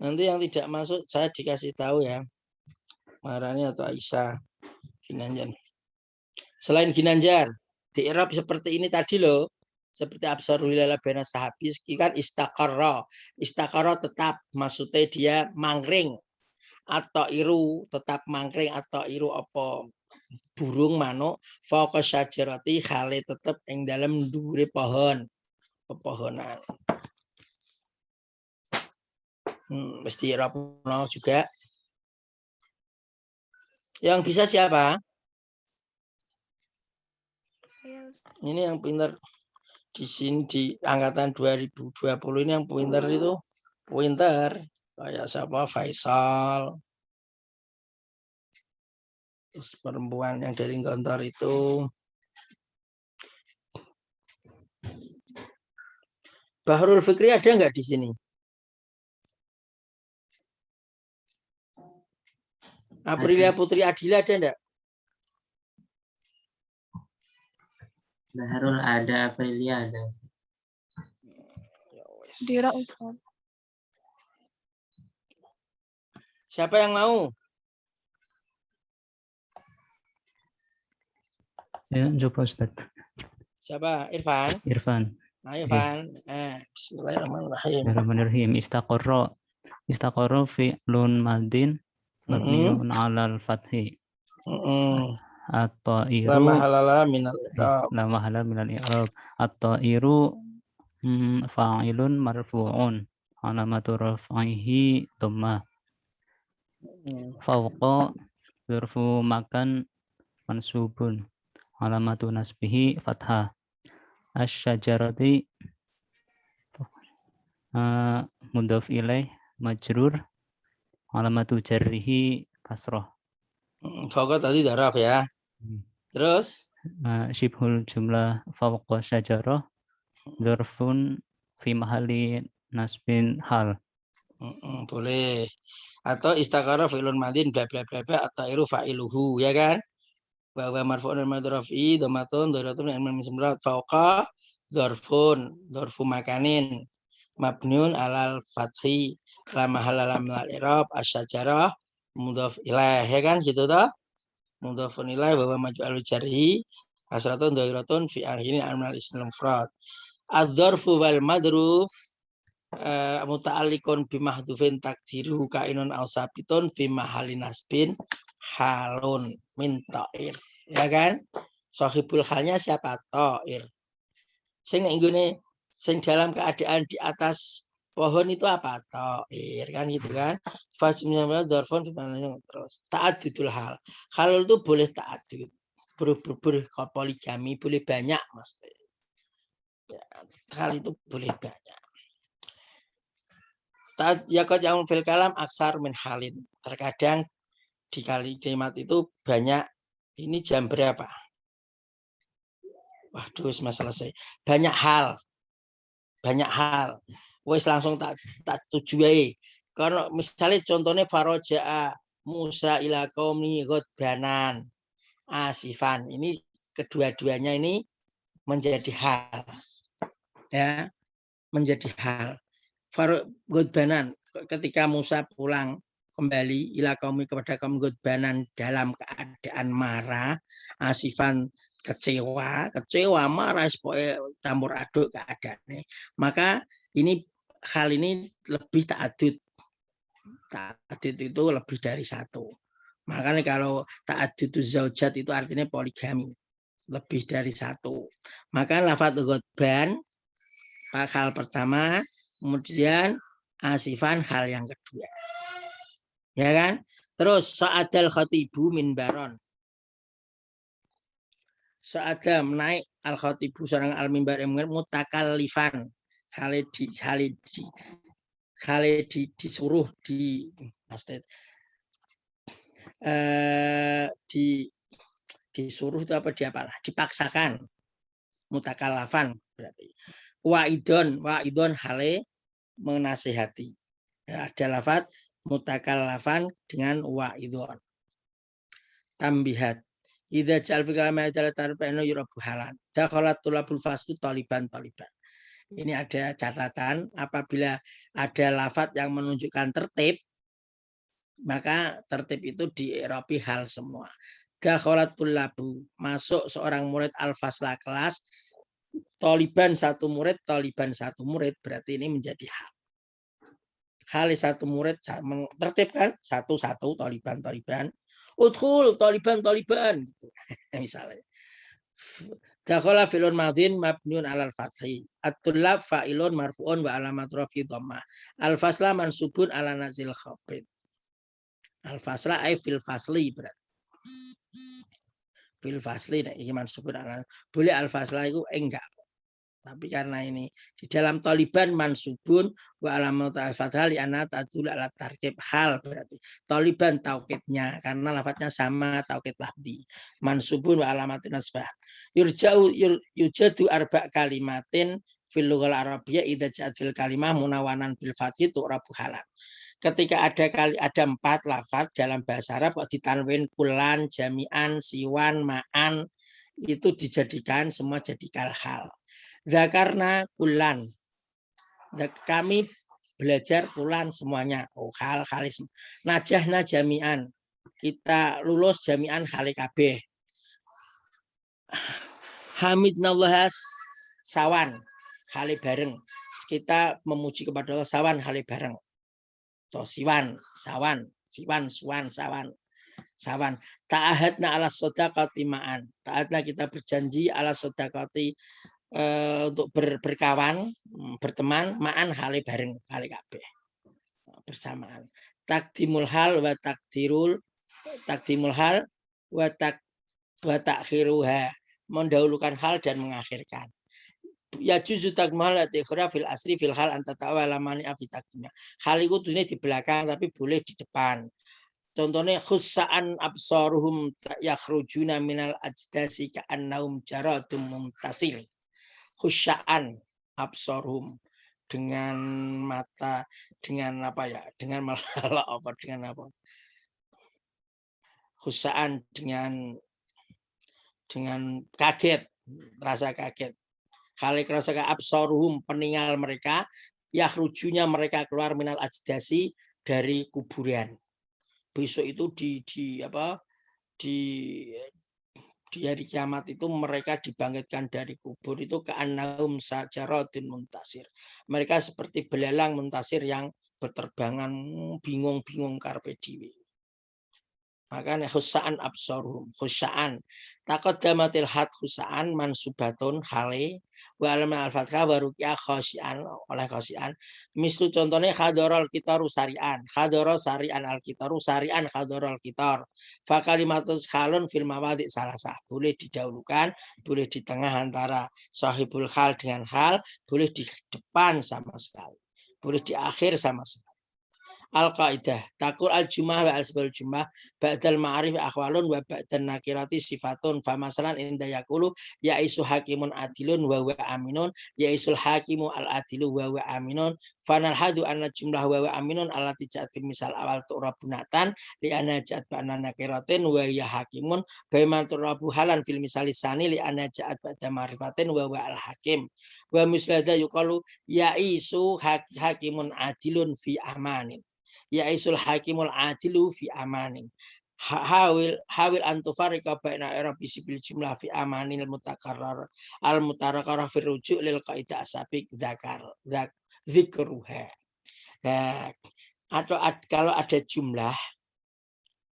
Nanti yang tidak masuk saya dikasih tahu ya. Marani atau Aisyah. Ginanjar. Selain Ginanjar, di i'rab seperti ini tadi loh. seperti absarul hilala baina sahabis kan istaqarra. Istaqarra tetap, maksudnya dia mangring. Atau iru tetap mangring, atau iru apa burung manuk fauqa syajarati khale tetep ing dalam dhuwure pohon pepohonan. Mesti rapno juga. Yang bisa siapa? Ini yang pintar di sini di angkatan 2020 ini yang pintar itu pintar kayak siapa Faisal, terus perempuan yang dari Gontor itu Bahrul Fikri ada nggak di sini? Aprilia Putri Adila ada enggak? Baharul ada, Aprilia ada. Dira Ustaz. Siapa yang mau? Ya, coba Ustaz. Siapa? Irfan? Irfan. Nah, Irfan. Bismillahirrahmanirrahim. Bismillahirrahmanirrahim. Istaqarra fi'lun madin mabniun 'alal fathi. At-ta'iru La mahalala minal i'rab. la mahala minal i'rab. At-ta'iru fa'ilun marfu'un. Alamatu raf'ihi dhammah. Fawqa dzarfu makan mansubun. Alamatu nasbihi fathah. Asy-syajarati mudhaf ilaih majrur. Alamatu jarrihi kasrah. Fauqa tadi daraf ya. Terus Syibhul jumlah fawqa syajarah dzarfun fi mahalli nasbin hal. boleh. Atau istaqara fi'lun madin bla bla bla bla atau iru fa'iluhu ya kan? Bahwa marfu'un dan madrofi dhamatun dharatun dan mismrat fauqa dzarfun dzarfu makanin mabniun alal fathi la mahalla min al-i'rab asy-syajarah mudhaf ilaih ya kan gitu toh? Mudhafun ilaih bahwa maj'ul jarhi asratun dhairatun fi akhiri al ismil mufrad. Az-dzarfu wal madruf muta'alliqun bi mahdhufin takdiru kainun aw sabitun fi mahalli nasbin halun min ta'ir ya kan? Sahibul halnya siapa? Ta'ir. Sing nggone sing dalam keadaan di atas pohon itu apa? Ta'ir kan gitu kan? Fasmiyah dzarfun terus ta'addudul hal. Halul itu boleh ta'addud. Poligami boleh banyak maksudnya. Ya, hal itu boleh banyak. Yakot yang fil kalam aksar min halin. Terkadang di kalimat itu banyak. Ini jam berapa? Waduh, selesai. Banyak hal. Banyak hal. Wes langsung tak tujuai. Karena misalnya contohnya faroja'a Musa ila qaumi ghadbanan asifan. Ini kedua-duanya ini menjadi hal. Ya, menjadi hal. Ghadbanan ketika Musa pulang kembali ila qaumi kepada kaum Ghadbanan dalam keadaan marah, asifan kecewa marah campur aduk keadaannya. Maka ini hal ini lebih ta'addud. Ta'addud itu lebih dari satu. Makanya kalau ta'addud zaujat itu artinya poligami. Lebih dari satu. Maka lafadz ghadban hal pertama, kemudian asifan hal yang kedua. Ya kan? Terus sa'adal khatibu minbaron. Sa'ada menaik al-khatibu seorang al-mimbar yang mutakallifan. Disuruh disuruh itu apa diapalah? Dipaksakan. Mutakallafan berarti. Wa'idon hale menasihati. Ya, ada lafaz mutakallafan dengan wa'idon. Tambihat. Idza ja'al fi kalami adalah tarifa'inu yurabu halan. Dakhalat tulabul fasli taliban. Ini ada catatan apabila ada lafaz yang menunjukkan tertib, maka tertib itu diirabi hal semua. Dakhalat tulabu, masuk seorang murid al-fasla kelas, Taliban satu murid, Taliban satu murid, berarti ini menjadi hal. Hal satu murid tertibkan satu-satu Taliban. Udkhul Taliban gitu. Misalnya. Dakhala fi'lun madhin mabniun 'alal fathi. At-tullab fa'ilun marfu'un wa alamat rafi dhammah. Al-fasla mansubun 'ala nazil khafid. Al-fasla ay fil fasli berarti. Fil fasli nek iki mansubun 'ala. Boleh al-fasla itu enggak. Tapi karena ini di dalam Taliban mansubun wa alamat al-fathah li anna tadul ala tarkib hal berarti Taliban taukidnya karena lafadznya sama taukid lafzi. Mansubun wa alamat nasbah. Yujadu arba kalimatin fil lughal arabiyyah idza ja'at fil kalimah munawanan bil fathi tu'rabu halan. Ketika ada 4 lafaz dalam bahasa Arab kok ditanwin kulan, jami'an, siwan, ma'an itu dijadikan semua jadi hal. Zakarna kulan. Kami belajar kulan semuanya. Oh, hal-halis. Najahna jami'an. Kita lulus jami'an hale kabeh. Hamidnallah sawan hale bareng. Kita memuji kepada Allah sawan hale bareng. So, siwan, sawan, siwan, suwan, sawan. Ta'ahadna ala sodaqati ma'an. Ta'ahadna kita berjanji ala sodaqati untuk berkawan, berteman, ma'an hale bareng, hale kabeh. Bersamaan. Takdimul hal wa takhiruha. Mendahulukan hal dan mengakhirkan. Ya juzu takmal atikhra fil asri fil hal anta ta'ala mani afi takdimnya. Hal itu tulisnya di belakang tapi boleh di depan. Contohnya khussa'an absaruhum yakhrujuna minal ajdasi ka'annahum jaradum mumtasil. Khusya'an absaruhum dengan mata dengan apa ya? Dengan malah apa dengan apa? Khusya'an dengan kaget, rasa kaget. Khalik rasa absaruhum peninggal mereka, yakhrujunya mereka keluar minal ajdasi dari kuburan. Besok itu di hari kiamat itu mereka dibangkitkan dari kubur itu ka'annahum sajaratun muntasir. Mereka seperti belalang muntasir yang berterbangan bingung-bingung karpe dhewe. Makanya khussa'an absaruhum, khussa'an. Taqaddamatil had khussa'an mansubatun hale wa alama al-fathah wa ruqya khasyian oleh khasyian. Misal contohnya khadaral kitaru sari'an, khadara sari'an al-kitaru sari'an khadaral kitar. Fa kalimatus halun fil mawadhi salasah. Boleh didahulukan, boleh di tengah antara sahibul hal dengan hal, boleh di depan sama sekali. Boleh di akhir sama sekali. Al-Qaidah takul al-jumah wa al-sibal jumah ba'dal ma'arif akhwalun wa ba'dan nakirati sifatun fa masalan inda yaqulu ya isu hakimun adilun wa wa aminun ya isul hakimu al-adilu wa wa aminun fanal hadu anna jumlah wa wa aminun allati ja'at fil misal awal tu'rabunatan li anna ja'at ba'na nakiratin wa ya hakimun baiman tu'rabu halan fil misalisani li anna ja'at ba'da ma'rifatin wa wa al-hakim wa mislada yuqalu ya isu hakimun adilun fi amanin ya isul hakimul adilu fi amanin. Hawil antufarika baina i'rabi sibil jumlah fi amanil mutakarrar al mutakarrar fi rujuk lil qaidah asabik dzikruha. Nah, atau kalau ada jumlah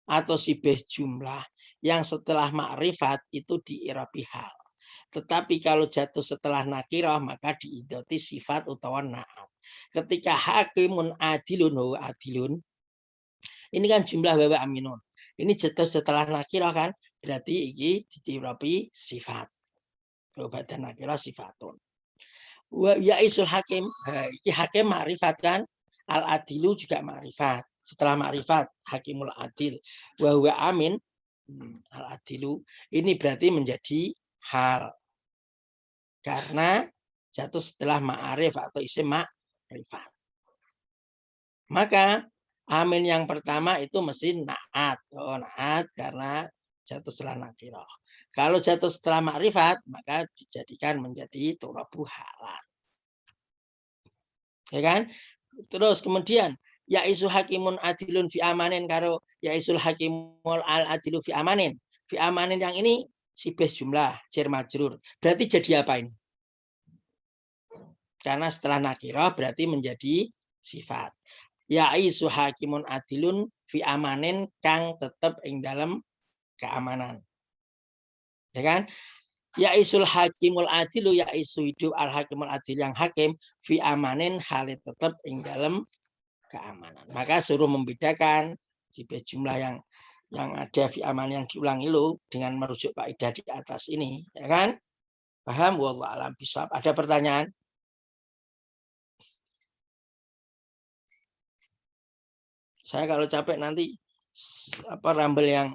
atau sibih jumlah yang setelah ma'rifat itu di i'rabi hal. Tetapi kalau jatuh setelah nakirah maka diidoti sifat utawa na'at. Ketika hakimun adilun adilun ini kan jumlah wa aminun. Ini jatuh setelah nakirah kan berarti ini diirabi sifat. Berubah dan nakirah sifatun. Wa yaisul hakim, iki hakim ma'rifat kan, al adilu juga ma'rifat. Setelah ma'rifat hakimul adil wa huwa amin al adilu ini berarti menjadi hal. Karena jatuh setelah ma'arif atau isim ma'rifat. Maka amin yang pertama itu mesti na'at. Oh, na'at karena jatuh setelah nakirah. Kalau jatuh setelah ma'rifat maka dijadikan menjadi tu'rabu halan. Ya kan? Terus kemudian ya isu hakimun adilun fi amanin karo ya isul hakimul al adilu fi amanin. Fi amanin yang ini sibih jumlah jar majrur. Berarti jadi apa ini? Karena setelah nakirah berarti menjadi sifat. Yaisu hakimun adilun fi amanin kang tetep ing dalam keamanan. Ya kan? Yaisul hakimul adilu yaisu hidup al hakimul adil yang hakim fi amanin hal tetep ing dalam keamanan. Maka suruh membedakan jumlah yang ada fi aman yang diulangi lo dengan merujuk kaidah di atas ini, ya kan? Paham? Wallahu a'lam bishawab. Ada pertanyaan? Saya kalau capek nanti rambel yang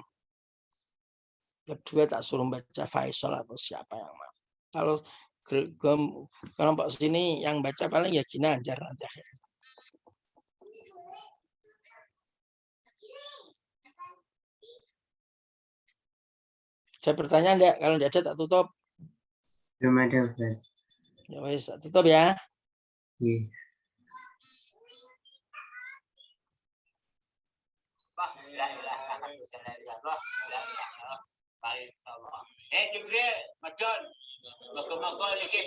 kedua tak suruh baca Faisal atau siapa yang mau. Kalau kelompok sini yang baca paling ya Ginanjar nanti. Ada pertanyaan enggak? Kalau enggak ada tak tutup. Belum ada, Ustaz. Ya wes, tutup ya. Iya. Jibril, Macon. Maka-maka ni ke,